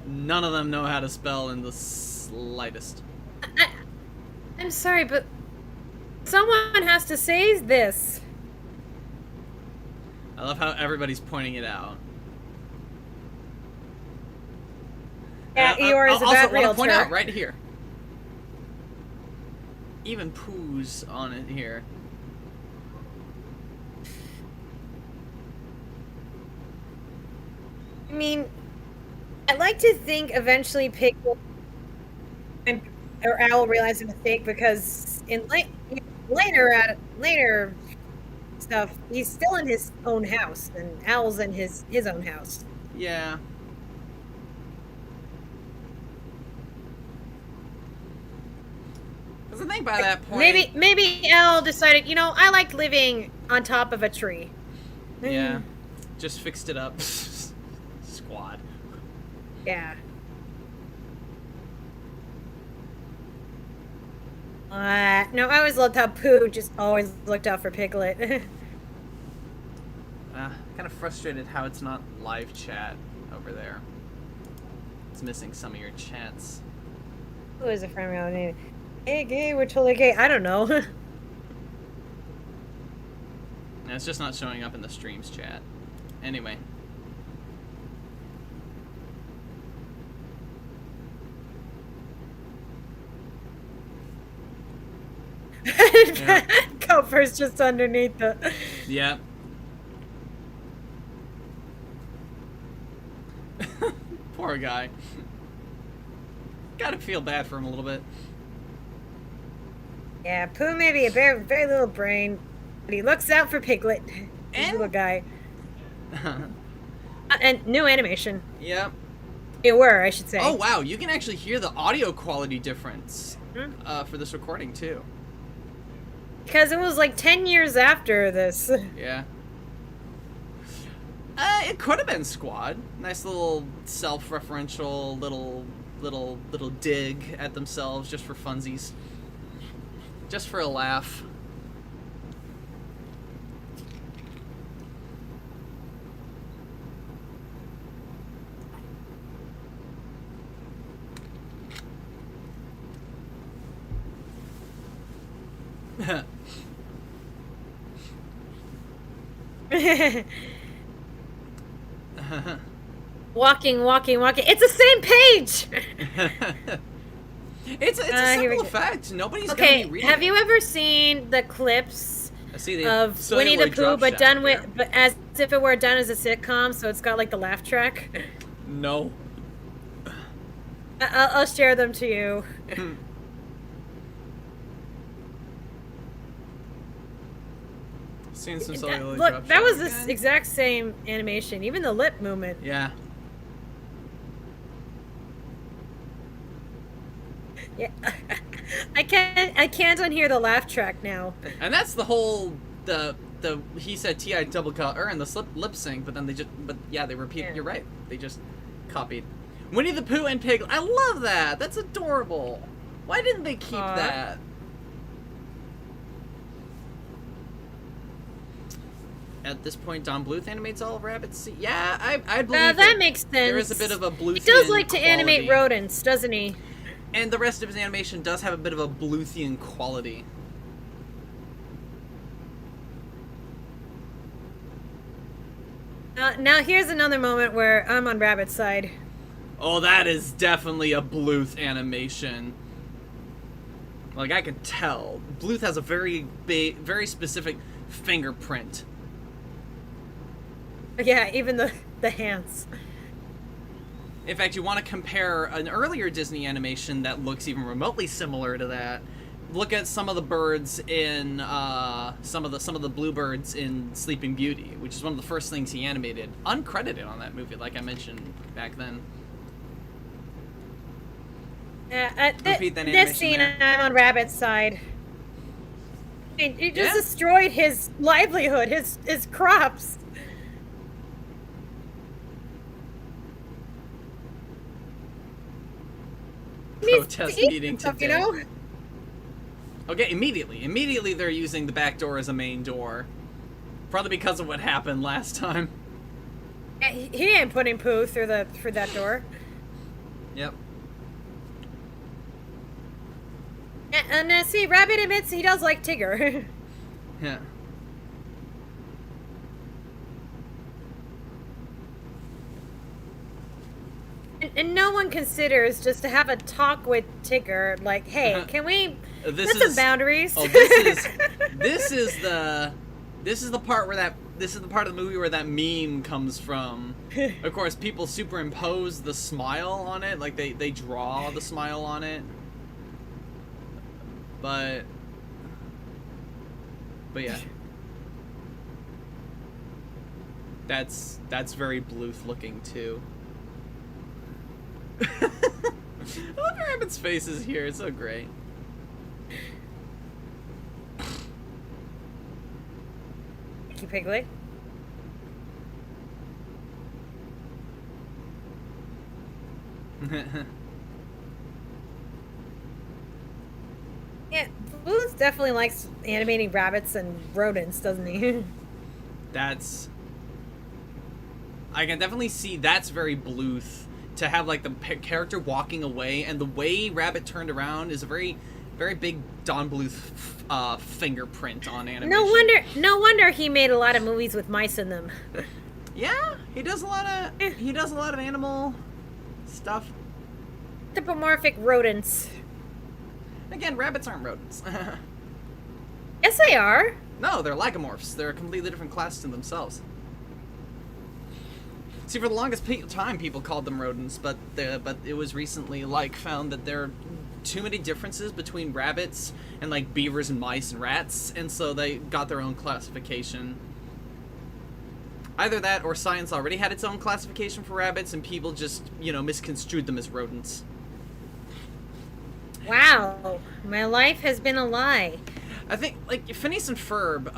None of them know how to spell in the slightest. I'm sorry, but someone has to say this. I love how everybody's pointing it out. Yeah, Eeyore is a bad Also, want to realtor. point out right here. Even Pooh's on it here. I mean, I'd like to think eventually Piglet or Owl realized a mistake because in later stuff, he's still in his own house, and Owl's in his own house. Yeah. Because I think by that point... Maybe Owl decided, I like living on top of a tree. Yeah. Just fixed it up. Squad. Yeah. No, I always loved how Pooh just always looked out for Piglet. Kind of frustrated how it's not live chat over there. It's missing some of your chats. Who is a friend of name? Hey, gay, we're totally gay. I don't know. No, it's just not showing up in the streams chat. Anyway. Yeah. Gopher's just underneath the... Yeah. Poor guy. Gotta feel bad for him a little bit. Yeah, Pooh may be a very, very little brain, but he looks out for Piglet. This little guy. And new animation. Yep. It were, I should say. Oh, wow. You can actually hear the audio quality difference Hmm? for this recording, too. Because it was like 10 years after this. Yeah. It could have been Squad. Nice little self-referential little little dig at themselves just for funsies, just for a laugh. Walking. It's the same page! It's a simple effect. Nobody's gonna be reading have it. you ever seen the clips I see the of Winnie the Pooh, but done with, but as if it were done as a sitcom, so it's got like the laugh track? No. I'll share them to you. Seen some celluloid Look, drop that was shot the again. exact same animation, even the lip movement. Yeah. Yeah, I can't unhear the laugh track now. And that's the whole the he said TI double cut and the lip sync, but then they repeat. Yeah. You're right. They just copied. Winnie the Pooh and Pig. I love that. That's adorable. Why didn't they keep that? At this point, Don Bluth animates all rabbits. Yeah, I believe that makes sense. There is a bit of a Bluthian He does like to quality. animate rodents, doesn't he? And the rest of his animation does have a bit of a Bluthian quality. Now here's another moment where I'm on Rabbit's side. Oh, that is definitely a Bluth animation. Like, I can tell. Bluth has a very big, very specific fingerprint. Yeah, even the hands. In fact, you want to compare an earlier Disney animation that looks even remotely similar to that. Look at some of the birds in some of the bluebirds in Sleeping Beauty, which is one of the first things he animated, uncredited on that movie, like I mentioned back then. Repeat that This animation scene, there. I'm on Rabbit's side. It just Yeah. destroyed his livelihood, his crops. He needs to Protest eat meeting stuff, today. you know? Okay, immediately they're using the back door as a main door. Probably because of what happened last time. He ain't putting Pooh through that door. Yep. And see, Rabbit admits he does like Tigger. Yeah. and no one considers just to have a talk with Tigger, like, hey, can we set some boundaries? Oh, this is the part where this is the part of the movie where that meme comes from. Of course, people superimpose the smile on it, like they draw the smile on it. But yeah. That's very Bluth looking too. I love Rabbit's faces here, it's so great. Thank you, Piglet. Yeah, Bluth definitely likes animating rabbits and rodents, doesn't he? I can definitely see that's very Bluth, to have like the character walking away, and the way Rabbit turned around is a very, very big Don Bluth fingerprint on animation. No wonder he made a lot of movies with mice in them. Yeah, he does a lot of animal stuff. Anthropomorphic rodents. Again, rabbits aren't rodents. Yes, they are. No, they're lagomorphs. They're a completely different class to themselves. See, for the longest time, people called them rodents, but it was recently found that there are too many differences between rabbits and like beavers and mice and rats, and so they got their own classification. Either that, or science already had its own classification for rabbits, and people just misconstrued them as rodents. Wow, my life has been a lie. I think Phineas and Ferb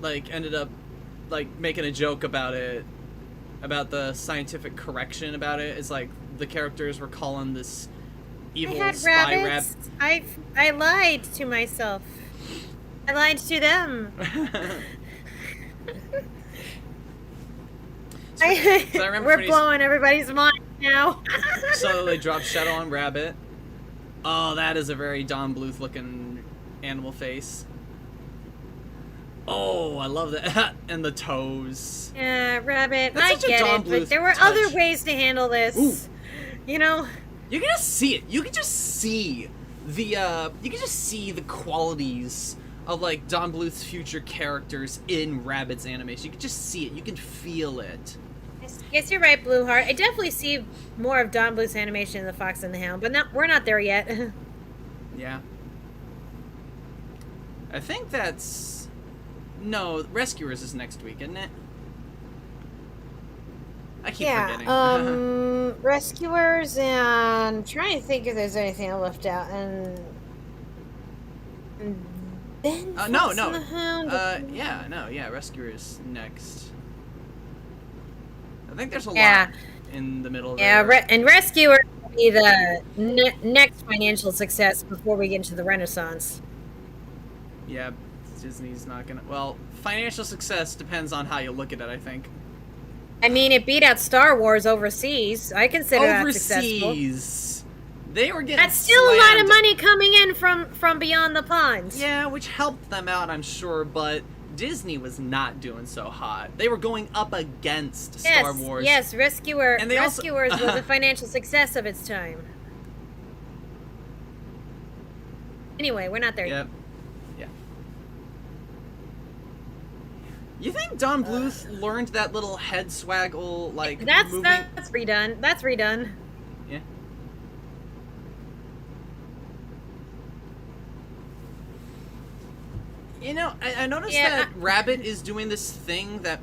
ended up making a joke about it about the scientific correction about it. It's like the characters were calling this evil I had spy rabbits. I lied to myself. I lied to them. So I remember We're when blowing everybody's mind now. So they dropped Shadow on Rabbit. Oh, that is a very Don Bluth looking animal face. Oh, I love that. And the toes. Yeah, Rabbit. That's I such a get Don it, but Bluth there were touch. other ways to handle this. Ooh. You know? You can just see it. You can just see the qualities of like Don Bluth's future characters in Rabbit's animation. You can just see it. You can feel it. Yes, you're right, Blueheart. I definitely see more of Don Bluth's animation in The Fox and the Hound, but we're not there yet. Yeah. I think that's... No, Rescuers is next week, isn't it? I keep forgetting. Rescuers, and I'm trying to think if there's anything I left out, and then Fox no. and the Hound. Yeah, Rescuers next. I think there's a lot in the middle there. Yeah, and Rescuers will be the next financial success before we get into the Renaissance. Yeah, Disney's not gonna... Well, financial success depends on how you look at it, I think. I mean, it beat out Star Wars overseas. I consider that successful. Overseas. They were getting That's still a lot of slammed. money coming in from beyond the ponds. Yeah, which helped them out, I'm sure, but Disney was not doing so hot. They were going up against Star Wars. Yes, Rescuers also- was a financial success of its time. Anyway, we're not there yet. Yep. Yeah. You think Don Bluth learned that little head swaggle, like, That's moving? redone. That's redone. Yeah. You know, I noticed that Rabbit is doing this thing that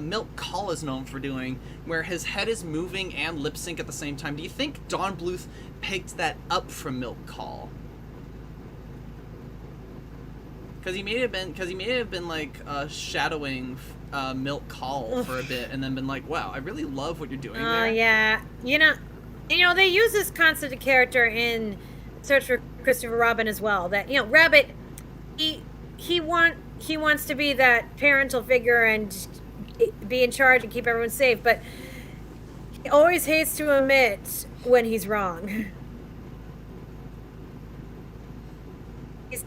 Milk Call is known for doing, where his head is moving and lip sync at the same time. Do you think Don Bluth picked that up from Milk Call? Because he may have been like shadowing Milk Call for a bit, and then been like, "Wow, I really love what you're doing there." Oh yeah, you know they use this concept of character in Search for Christopher Robin as well. That Rabbit, he wants to be that parental figure and be in charge and keep everyone safe, but he always hates to admit when he's wrong.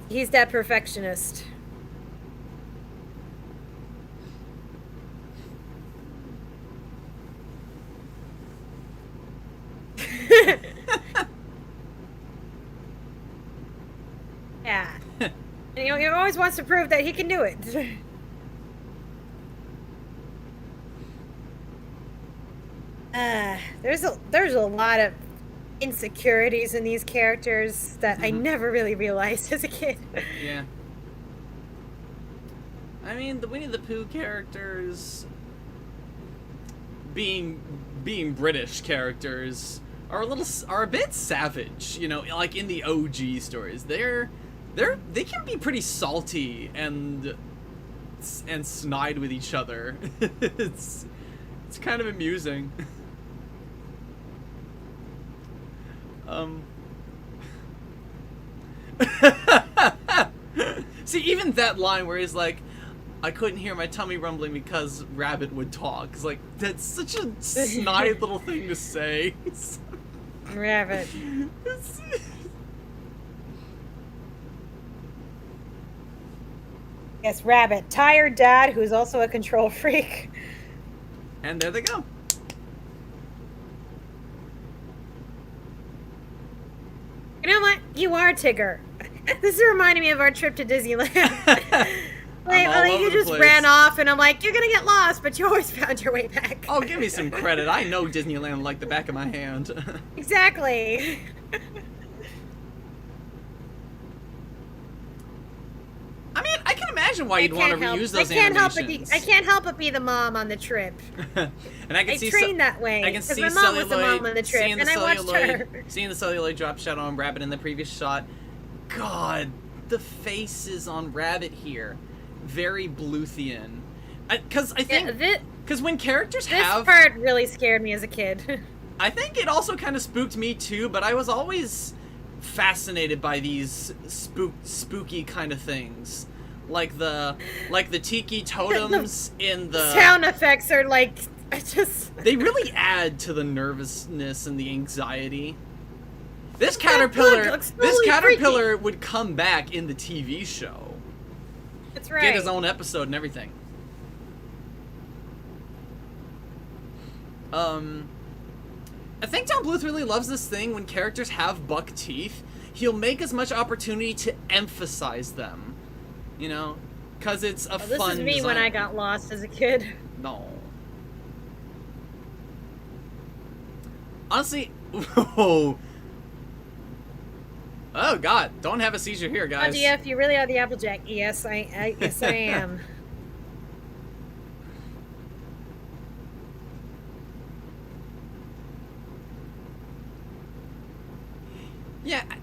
He's that perfectionist. Yeah. And, he always wants to prove that he can do it. There's a lot of insecurities in these characters that I never really realized as a kid. Yeah. I mean, the Winnie the Pooh characters, being British characters, are a bit savage. Like in the OG stories, they can be pretty salty and snide with each other. It's kind of amusing. See, even that line where he's like, "I couldn't hear my tummy rumbling because Rabbit would talk." It's like, that's such a snide little thing to say. Rabbit. Yes, Rabbit. Tired dad who's also a control freak. And there they go. You know what? You are Tigger. This is reminding me of our trip to Disneyland. You just ran off, and I'm like, you're gonna get lost, but you always found your way back. Oh, give me some credit. I know Disneyland like the back of my hand. Exactly. I mean, I can imagine why you'd want to reuse those animations. I can't help but be the mom on the trip. And I can see trained that way. I can see my mom was the mom on the trip, and I watched her. Seeing the celluloid drop Shadow on Rabbit in the previous shot. God, the faces on Rabbit here, very Bluthian. Because I think Because when characters This have... part really scared me as a kid. I think it also kind of spooked me too, but I was always fascinated by these spooky kind of things. Like the tiki totems in the... Sound effects are like... just... They really add to the nervousness and the anxiety. This caterpillar would come back in the TV show. That's right. Get his own episode and everything. I think Tom Bluth really loves this thing when characters have buck teeth. He'll make as much opportunity to emphasize them. You know? Because it's a fun This is me design. when I got lost as a kid. No. Honestly, oh God! Don't have a seizure here, guys. Oh, GF, you really are the Applejack. Yes, yes, I am.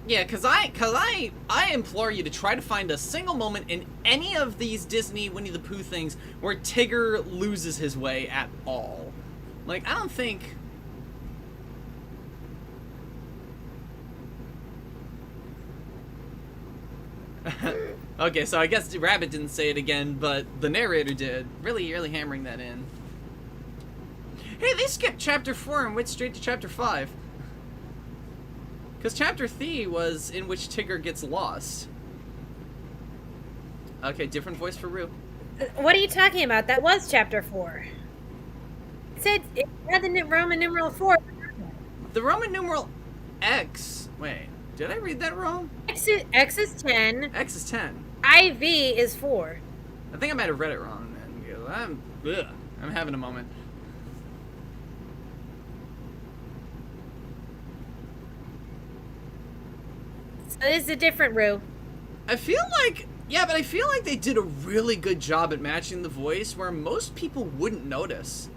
Yeah, cause I implore you to try to find a single moment in any of these Disney Winnie the Pooh things where Tigger loses his way at all. Like, I don't think. Okay, so I guess Rabbit didn't say it again, but the narrator did. Really hammering that in. Hey, they skipped chapter 4 and went straight to chapter 5. Because chapter 3 was in which Tigger gets lost. Okay, different voice for Rue. What are you talking about? That was chapter 4. It said it had the Roman numeral 4. The Roman numeral X. Wait, did I read that wrong? X is 10. X is 10. IV is 4. I think I might have read it wrong then. Because I'm having a moment. So this is a different Rue. I feel like they did a really good job at matching the voice where most people wouldn't notice.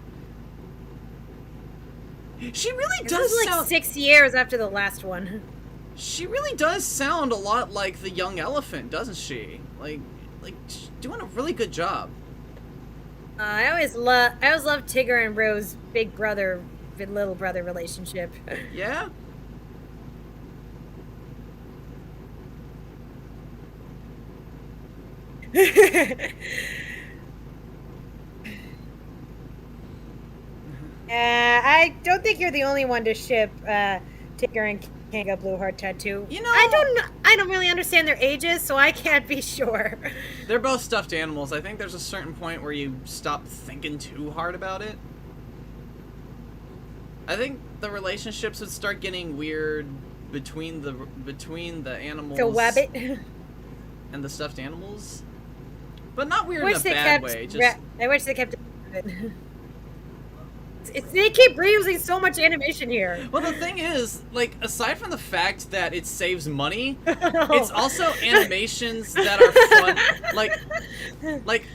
She really This does was like sound... 6 years after the last one. She really does sound a lot like the young elephant, doesn't she? Like she's doing a really good job. I always loved Tigger and Rue's big brother, little brother relationship. Yeah? I don't think you're the only one to ship Tigger and Kanga Blue Heart Tattoo. You know, I don't really understand their ages, so I can't be sure. They're both stuffed animals. I think there's a certain point where you stop thinking too hard about it. I think the relationships would start getting weird between the animals. So Wabbit. And the stuffed animals. But not weird in a bad way. I wish they kept it. They keep reusing so much animation here. Well, the thing is, like, aside from the fact that it saves money, it's also animations that are fun. Like,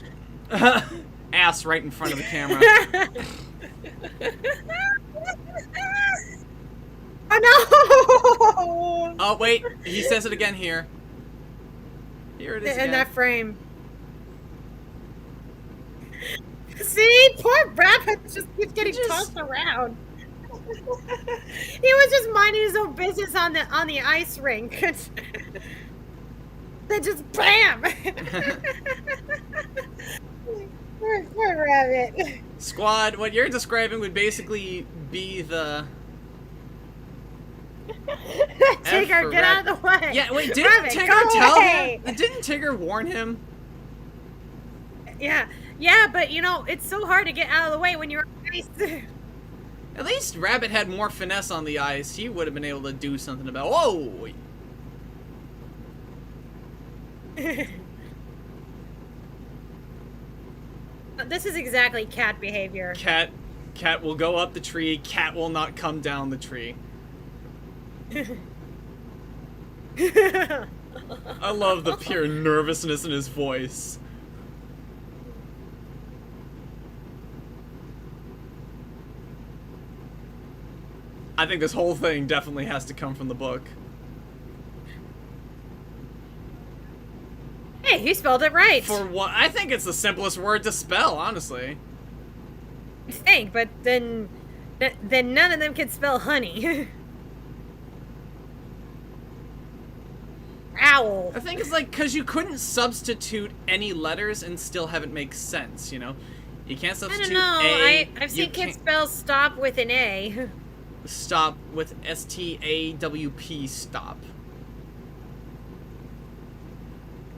ass right in front of the camera. Oh no! Oh wait, he says it again here. Here it is again. In that frame. See, poor Rabbit just keeps getting tossed around. He was just minding his own business on the ice rink. Then just bam! poor Rabbit. Squad, what you're describing would basically be the... Tigger, get out of the way! Yeah, wait, didn't Rabbit, Tigger go tell away! him? Didn't Tigger warn him? Yeah, but you know, it's so hard to get out of the way when you're on ice. At least Rabbit had more finesse on the ice. He would have been able to do something about... Whoa! This is exactly cat behavior. Cat will go up the tree. Cat will not come down the tree. I love the pure nervousness in his voice. I think this whole thing definitely has to come from the book. Hey, he spelled it right. For what? I think it's the simplest word to spell, honestly. think, but then none of them can spell honey. Owl. I think it's like because you couldn't substitute any letters and still have it make sense. You know, you can't I substitute don't know. I've you seen kids can't spell stop with an A. stop with STAWP stop,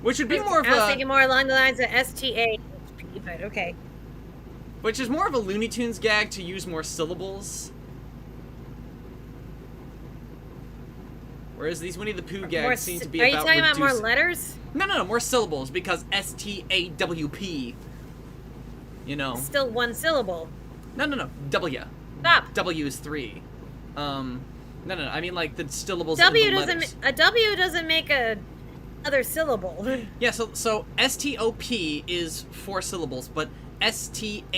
which would be more of I was a thinking more along the lines of STA, but okay. which is more of a Looney Tunes gag to use more syllables. Whereas these Winnie the Pooh gags seem to be Are about you talking about more reducing- letters? No, more syllables, because STAWP, you know. Still one syllable. No, W. Stop. W is 3. No, I mean, like, the syllables W in the doesn't. letters. A W doesn't make a other syllable. Yeah, so STOP is 4 syllables, but STAWP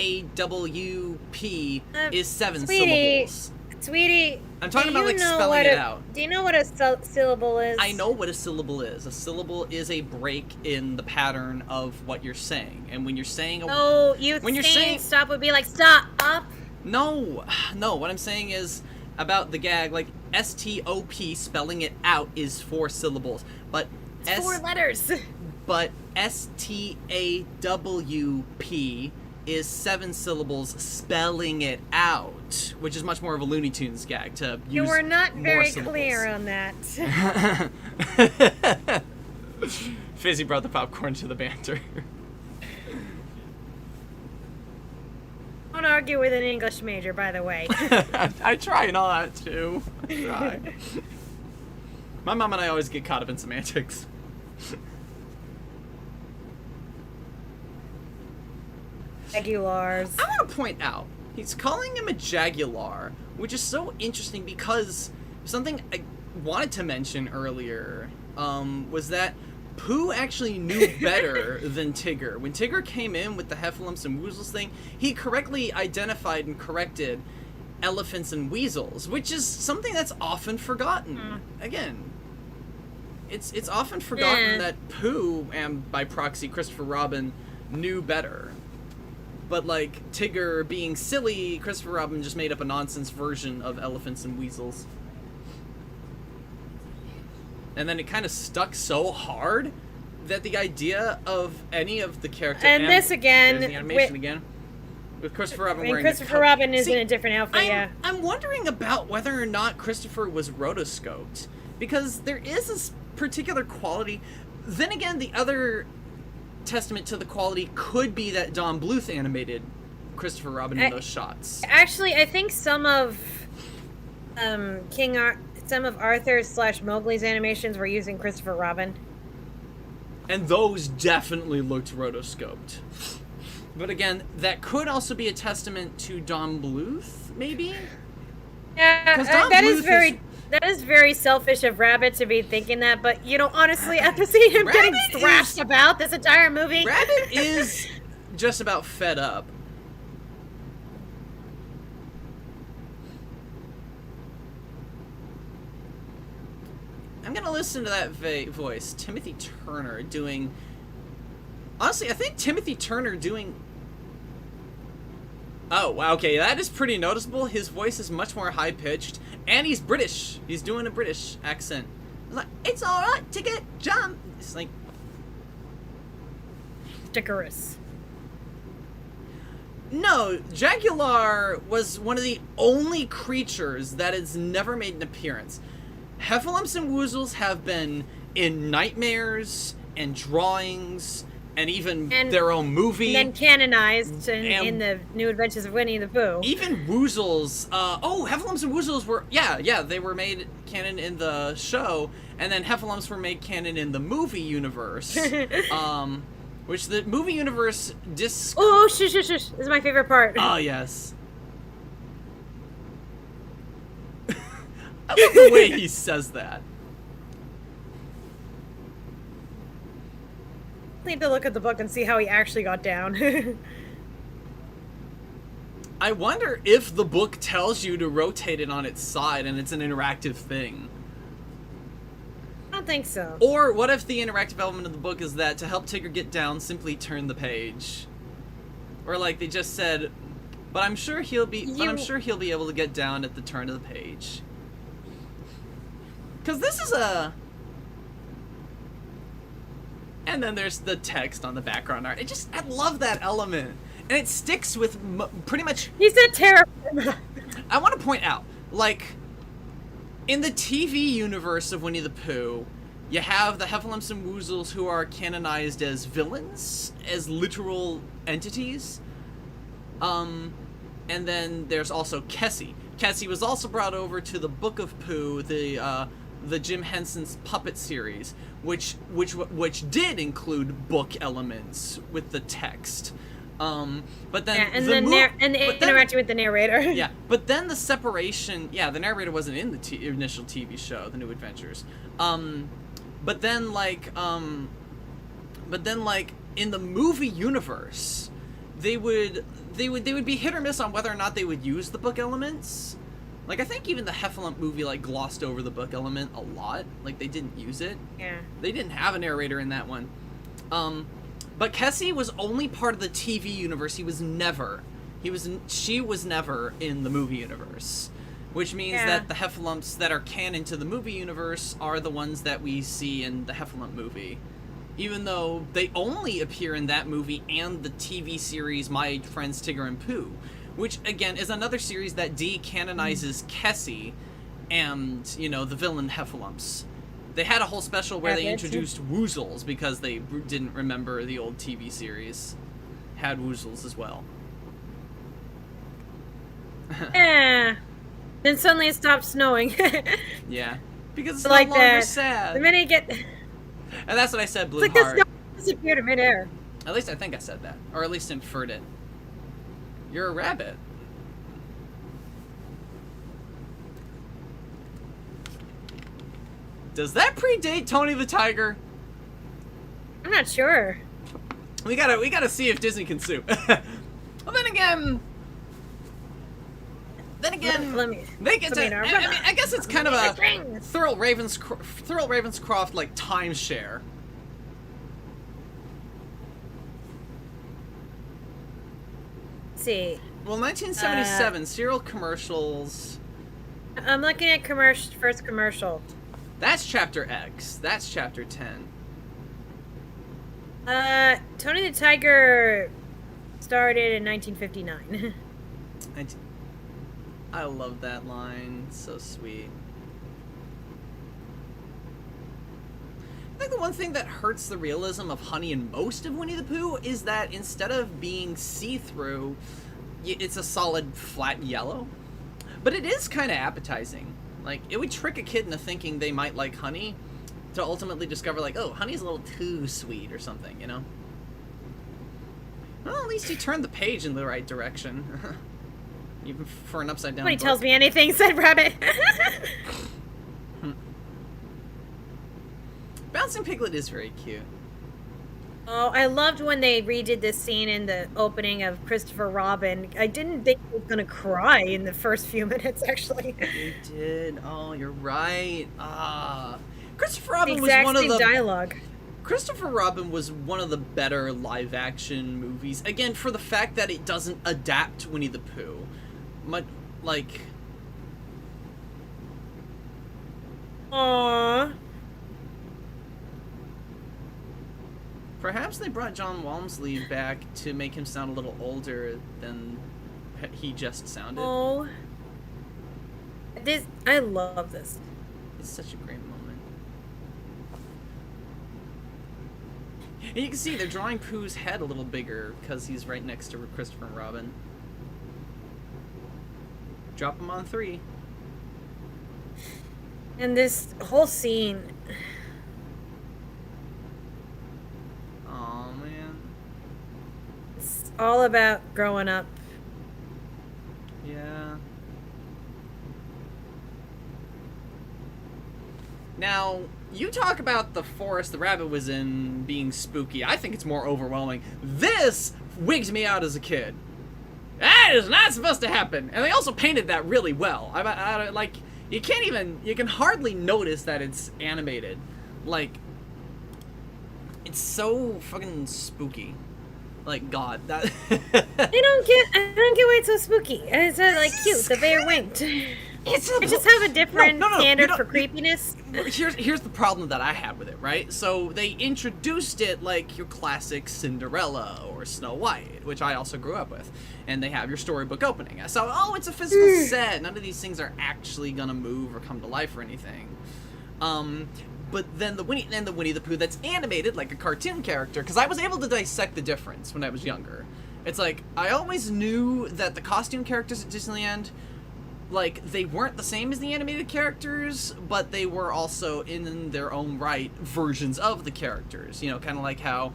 is 7 syllables. Sweetie, I'm talking do about, you like, know spelling what it out. Do you know what a syllable is? I know what a syllable is. A syllable is a break in the pattern of what you're saying. And when you're saying a Oh, you when you're saying saying stop would be like stop up. No, what I'm saying is about the gag, like STOP, spelling it out is 4 syllables, but It's 4 letters. but STAWP is 7 syllables, spelling it out, which is much more of a Looney Tunes gag to use. You were not more very syllables. clear on that. Fizzy brought the popcorn to the banter. Don't argue with an English major, by the way. I try and all that too. I try. My mom and I always get caught up in semantics. Jaguars. I want to point out, he's calling him a jaguar, which is so interesting because something I wanted to mention earlier was that Pooh actually knew better than Tigger. When Tigger came in with the heffalumps and woozles thing, he correctly identified and corrected elephants and weasels, which is something that's often forgotten. Again, it's often forgotten that Pooh, and by proxy Christopher Robin, knew better. But like Tigger being silly, Christopher Robin just made up a nonsense version of elephants and weasels. And then it kind of stuck so hard that the idea of any of the characters... And this again... The animation again. With Christopher Robin wearing Christopher Robin is in a different outfit, yeah. I'm wondering about whether or not Christopher was rotoscoped. Because there is this particular quality. Then again, the other testament to the quality could be that Don Bluth animated Christopher Robin in those shots. Actually, I think some of some of Arthur's / Mowgli's animations were using Christopher Robin. And those definitely looked rotoscoped. But again, that could also be a testament to Don Bluth, maybe? Yeah, Don that Bluth is very selfish of Rabbit to be thinking that, but you know, honestly, after seeing him getting thrashed about this entire movie... Rabbit is just about fed up. I'm gonna listen to that voice. Timothy Turner doing... Honestly, I think Timothy Turner doing... Oh, wow, okay, that is pretty noticeable. His voice is much more high-pitched, and he's British. He's doing a British accent. It's like, it's alright to get jumped. It's like... Decorous. No, Jaguar was one of the only creatures that has never made an appearance. Heffalumps and Woozles have been in nightmares and drawings and even their own movie. And then canonized in the New Adventures of Winnie the Pooh. Even Woozles, Heffalumps and Woozles were, they were made canon in the show, and then Heffalumps were made canon in the movie universe. Which the movie universe Oh, shush. This is my favorite part. Oh, yes. I love the way he says that. Need to look at the book and see how he actually got down. I wonder if the book tells you to rotate it on its side and it's an interactive thing. I don't think so. Or what if the interactive element of the book is that to help Tigger get down, simply turn the page? Or like they just said, But I'm sure he'll be. But I'm You- sure he'll be able to get down at the turn of the page. Because this is a. And then there's the text on the background art. I love that element, and it sticks with pretty much. He's a terrible. I want to point out, like, in the TV universe of Winnie the Pooh, you have the Heffalumps and Woozles who are canonized as villains, as literal entities. And then there's also Kessie. Kessie was also brought over to the Book of Pooh, the Jim Henson's puppet series, which did include book elements with the text. But then interacting with the narrator. Yeah, but then the separation. Yeah, the narrator wasn't in the initial TV show, The New Adventures. But then like in the movie universe, they would be hit or miss on whether or not they would use the book elements. Like, I think even the Heffalump movie, like, glossed over the book element a lot. Like, they didn't use it. Yeah. They didn't have a narrator in that one. But Kessie was only part of the TV universe. She was never in the movie universe. Which means that the Heffalumps that are canon to the movie universe are the ones that we see in the Heffalump movie. Even though they only appear in that movie and the TV series My Friends Tigger and Pooh. Which, again, is another series that decanonizes Kessie and, the villain Heffalumps. They had a whole special where they introduced Woozles because they didn't remember the old TV series. Had Woozles as well. Yeah. Then suddenly it stopped snowing. Yeah. Because it's like no longer that. sad. The minute you get... And that's what I said, Blue It's like Heart. the snow disappeared in midair. At least I think I said that. Or at least inferred it. You're a rabbit. Does that predate Tony the Tiger? I'm not sure. We gotta see if Disney can sue. Well, then again, Let me- they get to. let me know. I mean, I guess it's kind of a Rings. Thurl Ravenscroft like timeshare. See. Well, 1977 serial commercials. I'm looking at first commercial. That's chapter X. That's chapter 10. Tony the Tiger started in 1959. I love that line. It's so sweet. I think the one thing that hurts the realism of Honey and most of Winnie the Pooh is that instead of being see-through, it's a solid flat yellow. But it is kind of appetizing. Like, it would trick a kid into thinking they might like honey to ultimately discover, like, oh, honey's a little too sweet or something, Well, at least you turned the page in the right direction. Even for an upside down Nobody book. tells me anything, said Rabbit. Bouncing Piglet is very cute. Oh, I loved when they redid this scene in the opening of Christopher Robin. I didn't think he was going to cry in the first few minutes, actually. You did. Oh, you're right. Christopher Robin The was exact one of same the dialogue. Christopher Robin was one of the better live action movies. Again, for the fact that it doesn't adapt Winnie the Pooh. Like Aww. perhaps they brought John Walmsley back to make him sound a little older than he just sounded. Oh. I love this. It's such a great moment. And you can see they're drawing Pooh's head a little bigger because he's right next to Christopher and Robin. Drop him on 3. And this whole scene. Oh man. It's all about growing up. Yeah. Now, you talk about the forest the rabbit was in being spooky. I think it's more overwhelming. This wigged me out as a kid. That is not supposed to happen. And they also painted that really well. Like, you can hardly notice that it's animated. Like, it's so fucking spooky. Like, God, that. I don't get why it's so spooky. It's like cute. The bear winked. It's I just have a different standard you for don't- creepiness. Here's the problem that I had with it, right? So they introduced it like your classic Cinderella or Snow White, which I also grew up with, and they have your storybook opening. So, oh, it's a physical set. None of these things are actually gonna move or come to life or anything. But then the Winnie the Pooh that's animated like a cartoon character, because I was able to dissect the difference when I was younger. It's like I always knew that the costume characters at Disneyland, like, they weren't the same as the animated characters, but they were also in their own right versions of the characters. You know, kind of like how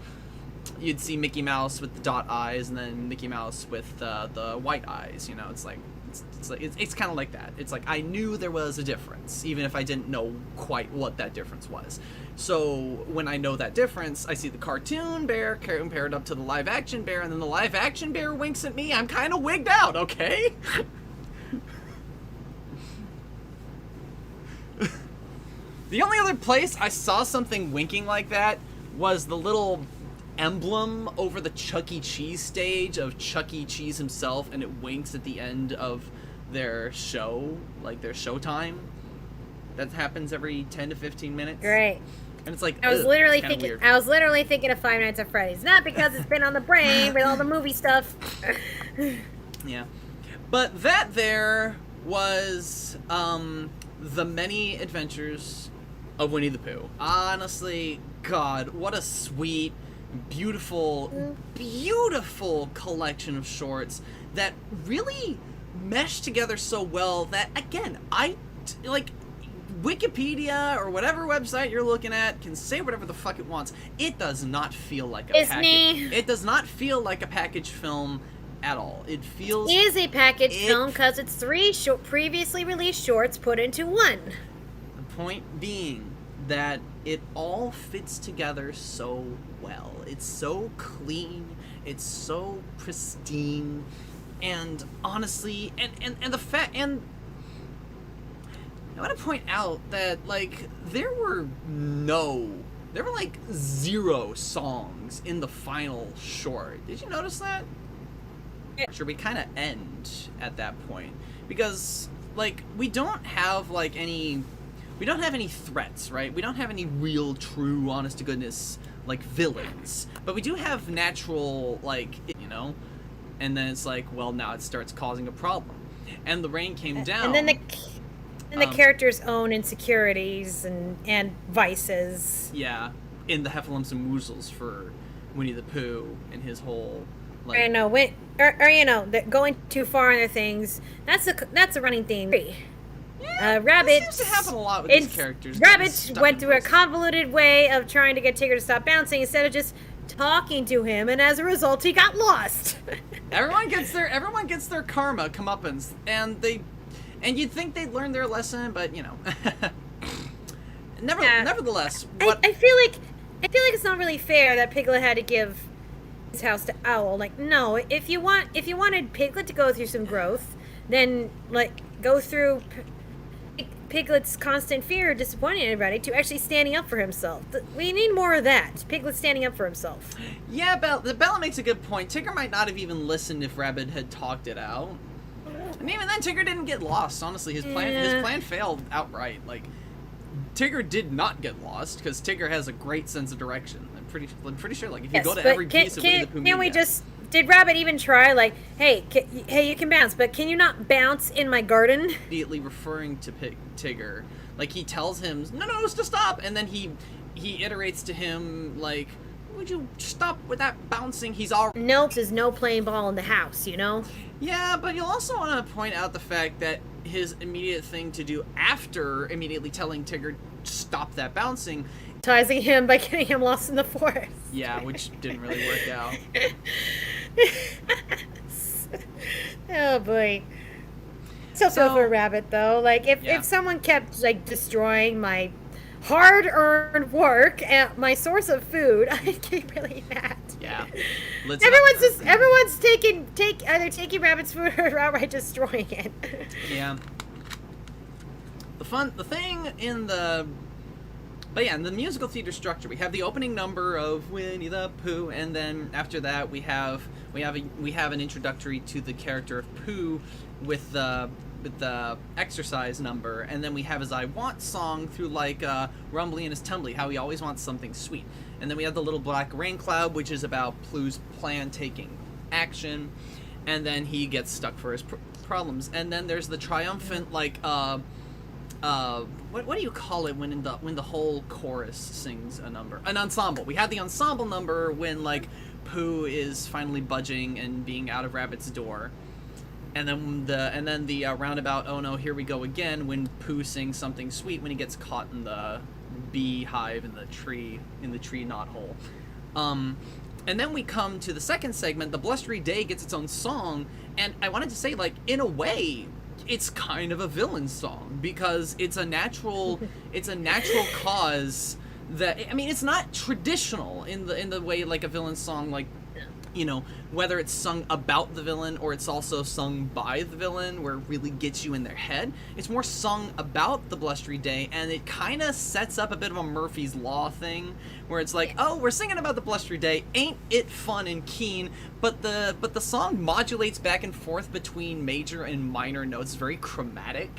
you'd see Mickey Mouse with the dot eyes and then Mickey Mouse with the white eyes. You know, it's kind of like that. It's like I knew there was a difference, even if I didn't know quite what that difference was. So when I know that difference, I see the cartoon bear compared up to the live action bear, and then the live action bear winks at me. I'm kind of wigged out, okay? The only other place I saw something winking like that was the little emblem over the Chuck E. Cheese stage of Chuck E. Cheese himself, and it winks at the end of their show, like their showtime. That happens every 10 to 15 minutes. Great. And it's like, I was literally thinking of Five Nights at Freddy's, not because it's been on the brain with all the movie stuff. Yeah. But that there was the many adventures of Winnie the Pooh. Honestly, God, what a sweet, beautiful, beautiful collection of shorts that really mesh together so well that, again, Wikipedia or whatever website you're looking at can say whatever the fuck it wants. It does not feel like a package. It does not feel like a package film at all. It feels... It is a package film because it's 3 previously released shorts put into one. The point being that it all fits together so well. It's so clean. It's so pristine. And honestly, and the fact, and I want to point out that, like, there were like 0 songs in the final short. Did you notice that? Sure, we kind of end at that point because, like, we don't have any threats, right? We don't have any real, true, honest to goodness, like, villains, but we do have natural, like, you know. And then it's like, well, now it starts causing a problem, and the rain came down. And then the character's own insecurities and vices. Yeah, in the Heffalumps and Woozles for Winnie the Pooh and his whole, like... I know, that going too far in their things, that's a running theme. Yeah, Rabbit seems to happen a lot with these characters. Rabbit went through a convoluted way of trying to get Tigger to stop bouncing instead of just talking to him, and as a result, he got lost. Everyone gets their karma comeuppance, and you'd think they'd learn their lesson, but you know. Nevertheless, I feel like it's not really fair that Piglet had to give his house to Owl. Like, no, if you wanted Piglet to go through some growth, then like go through Piglet's constant fear of disappointing everybody to actually standing up for himself. We need more of that. Piglet standing up for himself. Yeah, Bella makes a good point. Tigger might not have even listened if Rabbit had talked it out. And even then, Tigger didn't get lost. Honestly, his plan failed outright. Like, Tigger did not get lost because Tigger has a great sense of direction. I'm pretty sure. Like, if you go to every piece of Winnie the Pooh media, did Rabbit even try, like, hey, you can bounce, but can you not bounce in my garden? Immediately referring to Tigger. Like, he tells him, no, it's to stop. And then he iterates to him, like, would you stop with that bouncing? He's already... Nope, there's no playing ball in the house, you know? Yeah, but you'll also want to point out the fact that his immediate thing to do after immediately telling Tigger, stop that bouncing... Hypnotizing him by getting him lost in the forest. Yeah, which didn't really work out. Oh boy. So for Rabbit though, like if someone kept like destroying my hard-earned work and my source of food, I'd get really mad. Yeah. Everyone's either taking Rabbit's food or outright destroying it. Yeah. The thing in the But yeah, in the musical theater structure, we have the opening number of Winnie the Pooh, and then after that we have an introductory to the character of Pooh with the exercise number, and then we have his I Want song through like Rumbly and his Tumbly, how he always wants something sweet. And then we have the Little Black Rain Cloud, which is about Pooh's plan taking action, and then he gets stuck for his problems. And then there's the triumphant like what do you call it when the whole chorus sings a number? An ensemble. We had the ensemble number when like Pooh is finally budging and being out of Rabbit's door. And then the roundabout, oh no, here we go again, when Pooh sings something sweet when he gets caught in the beehive in the tree knothole. And then we come to the second segment. The Blustery Day gets its own song, and I wanted to say, like, in a way, it's kind of a villain song because it's a natural cause that, I mean, it's not traditional in the way like a villain song, like, you know, whether it's sung about the villain or it's also sung by the villain where it really gets you in their head. It's more sung about the Blustery Day, and it kind of sets up a bit of a Murphy's Law thing where it's like, oh, we're singing about the Blustery Day, ain't it fun and keen, but the song modulates back and forth between major and minor notes, very chromatic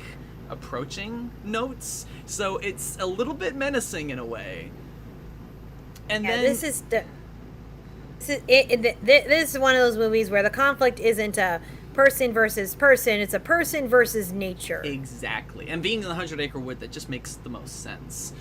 approaching notes, so it's a little bit menacing in a way. And then this is one of those movies where the conflict isn't a person versus person, it's a person versus nature. Exactly. And being in the 100-acre wood, that just makes the most sense.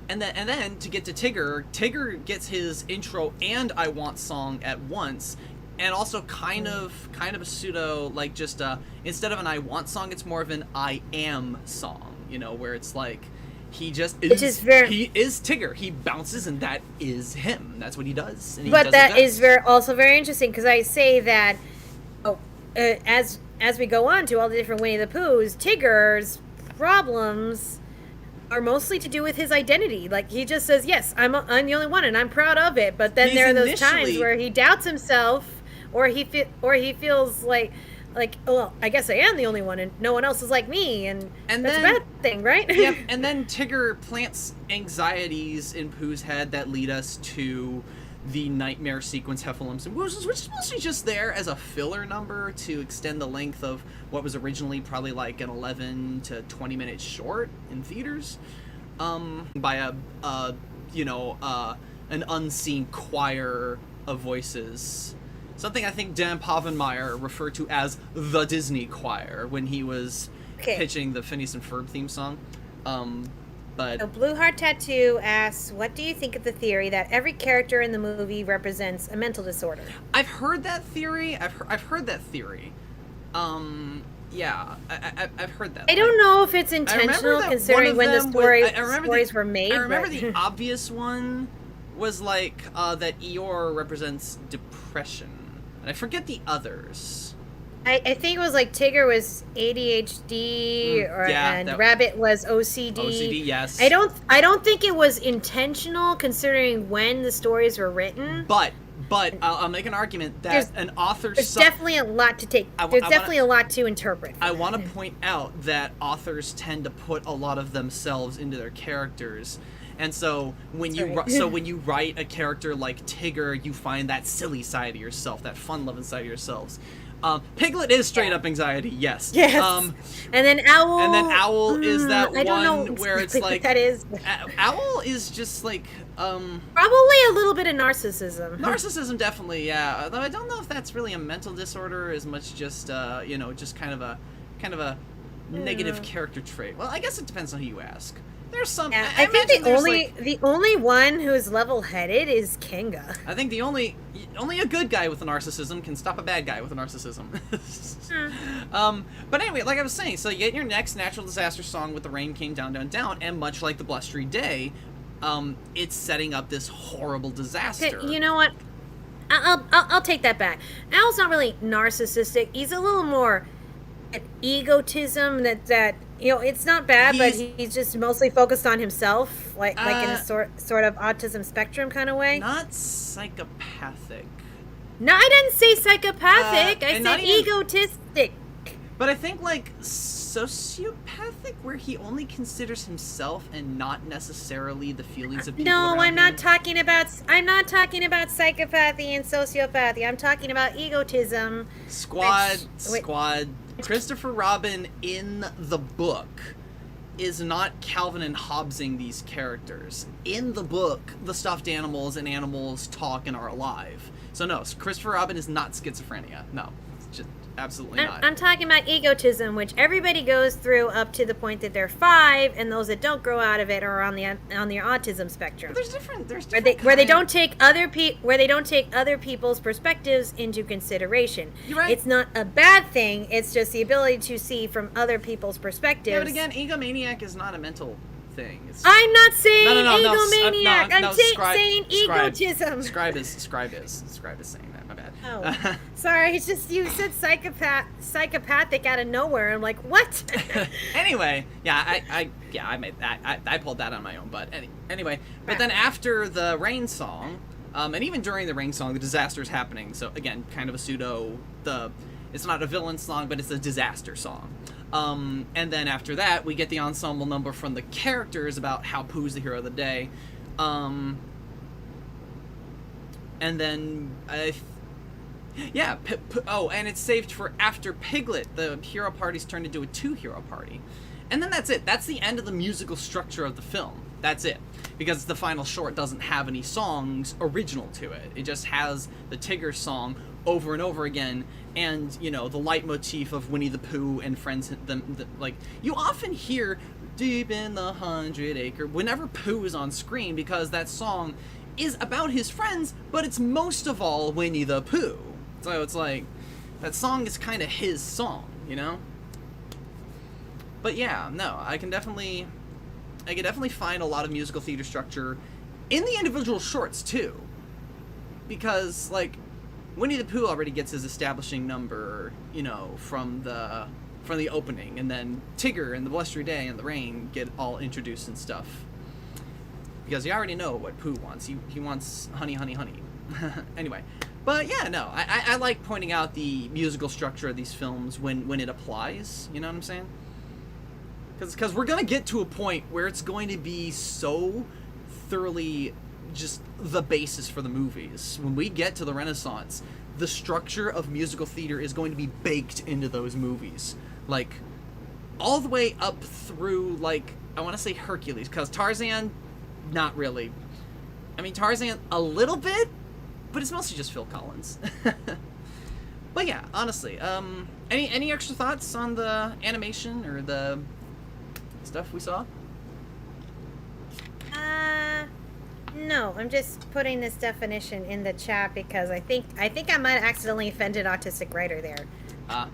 And then to get to Tigger gets his intro and I Want song at once, and also kind of a pseudo, like, just instead of an I Want song, it's more of an I Am song, you know, where it's like he just is, he is Tigger. He bounces, and that is him. That's what he does. And but that is also very interesting, because I say that, as we go on to all the different Winnie the Poohs, Tigger's problems are mostly to do with his identity. Like, he just says, yes, I'm the only one, and I'm proud of it. But then there are those times where he doubts himself, or he feels like, well, I guess I am the only one, and no one else is like me, and that's a bad thing, right? Yep. And then Tigger plants anxieties in Pooh's head that lead us to the nightmare sequence Heffalumps and Woos, which is mostly just there as a filler number to extend the length of what was originally probably like an 11 to 20 minute short in theaters, by an unseen choir of voices. Something I think Dan Povenmire referred to as the Disney Choir when he was pitching the Phineas and Ferb theme song. But so Blue Heart Tattoo asks, what do you think of the theory that every character in the movie represents a mental disorder? I've heard that theory. I've heard that theory. Yeah, I've heard that. I don't know if it's intentional, considering when the stories were made. I remember the obvious one was like that Eeyore represents depression. And I forget the others. I think it was like Tigger was ADHD, and Rabbit was OCD. OCD, yes. I don't think it was intentional, considering when the stories were written. But I'll make an argument that an author's... There's definitely a lot to take... There's definitely a lot to interpret. I want to point out that authors tend to put a lot of themselves into their characters. And so when you write a character like Tigger, you find that silly side of yourself, that fun-loving side of yourselves. Piglet is straight up anxiety, yes. Yes. And then Owl. And then Owl is that one where it's like that is. Owl is just like probably a little bit of narcissism. Narcissism, definitely, yeah. Although I don't know if that's really a mental disorder as much just just kind of a negative character trait. Well, I guess it depends on who you ask. There's some. Yeah, I think the only one who's level-headed is Kinga. I think the only a good guy with a narcissism can stop a bad guy with a narcissism. But anyway, like I was saying, so you get your next natural disaster song with The Rain Came Down, Down, Down, and much like the Blustery Day, it's setting up this horrible disaster. You know what? I'll take that back. Owl's not really narcissistic. He's a little more egotism that. It's not bad, but he's just mostly focused on himself, like in a sort of autism spectrum kind of way. Not psychopathic. No, I didn't say psychopathic. I said egotistic. But I think like sociopathic psychopathic where he only considers himself and not necessarily the feelings of people No, around I'm not him? talking about. I'm not talking about psychopathy and sociopathy. I'm talking about egotism. Squad, Which- squad. Christopher Robin in the book is not Calvin and Hobbesing these characters. In the book, the stuffed animals and animals talk and are alive. So no, Christopher Robin is not schizophrenia. No, it's just absolutely not. I'm talking about egotism, which everybody goes through up to the point that they're 5, and those that don't grow out of it are on the autism spectrum. There's different Where they don't take other people's perspectives into consideration. You're right. It's not a bad thing. It's just the ability to see from other people's perspectives. Yeah, but again, egomaniac is not a mental thing. It's I'm not saying no, egomaniac. no, Saying egotism. Scribe is saying that. My bad. Oh, sorry. It's just you said psychopathic out of nowhere. I'm like, what? Anyway, yeah, I made that. I pulled that on my own butt. Anyway, but then after the rain song, and even during the rain song, the disaster is happening. So again, kind of a pseudo. It's not a villain song, but it's a disaster song. And then after that, we get the ensemble number from the characters about how Pooh's the hero of the day. And then and it's saved for after Piglet. The hero party's turned into a 2-hero party. And then that's it. That's the end of the musical structure of the film. That's it. Because the final short doesn't have any songs original to it. It just has the Tigger song over and over again, and, you know, the leitmotif of Winnie the Pooh and friends, like, you often hear Deep in the 100-acre whenever Pooh is on screen, because that song is about his friends, but it's most of all Winnie the Pooh. So it's like, that song is kind of his song, you know? But yeah, no, I can definitely find a lot of musical theater structure in the individual shorts too, because like Winnie the Pooh already gets his establishing number, you know, from the opening, and then Tigger and the Blustery Day and the Rain get all introduced and stuff, because you already know what Pooh wants. He wants honey, honey, honey. Anyway, but yeah, no, I like pointing out the musical structure of these films when it applies. You know what I'm saying? Because we're going to get to a point where it's going to be so thoroughly just the basis for the movies. When we get to the Renaissance, the structure of musical theater is going to be baked into those movies. Like, all the way up through, like, I want to say Hercules, because Tarzan, not really. I mean, Tarzan, a little bit, but it's mostly just Phil Collins. But yeah, honestly, any extra thoughts on the animation or the stuff we saw? No, I'm just putting this definition in the chat because I think I might have accidentally offended autistic writer there. Oh.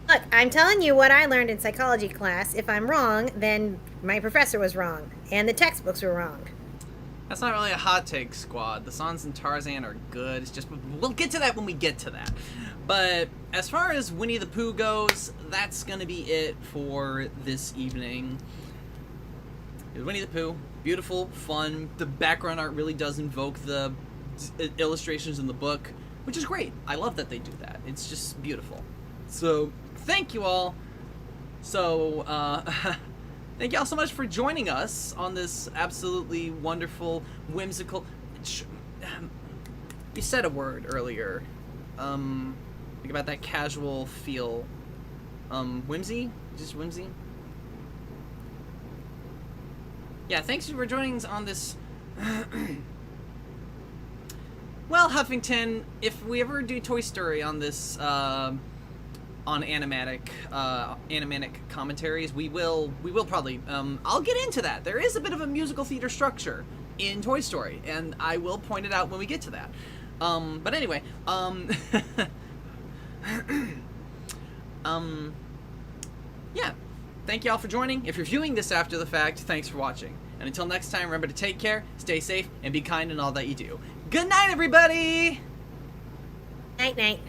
Look, I'm telling you what I learned in psychology class. If I'm wrong, then my professor was wrong, and the textbooks were wrong. That's not really a hot take, squad. The songs in Tarzan are good. It's just, we'll get to that when we get to that. But as far as Winnie the Pooh goes, that's going to be it for this evening. Winnie the Pooh, beautiful, fun. The background art really does invoke the illustrations in the book, which is great. I love that they do that. It's just beautiful. So, thank you all. So, thank you all so much for joining us on this absolutely wonderful, whimsical... You said a word earlier. Think about that casual feel. Whimsy? Just whimsy? Yeah, thanks for joining us on this... Well, Huffington, if we ever do Toy Story on this, on Animanic commentaries, we will probably, I'll get into that. There is a bit of a musical theater structure in Toy Story, and I will point it out when we get to that. But anyway, yeah, thank y'all for joining. If you're viewing this after the fact, thanks for watching. And until next time, remember to take care, stay safe, and be kind in all that you do. Good night, everybody! Night, night.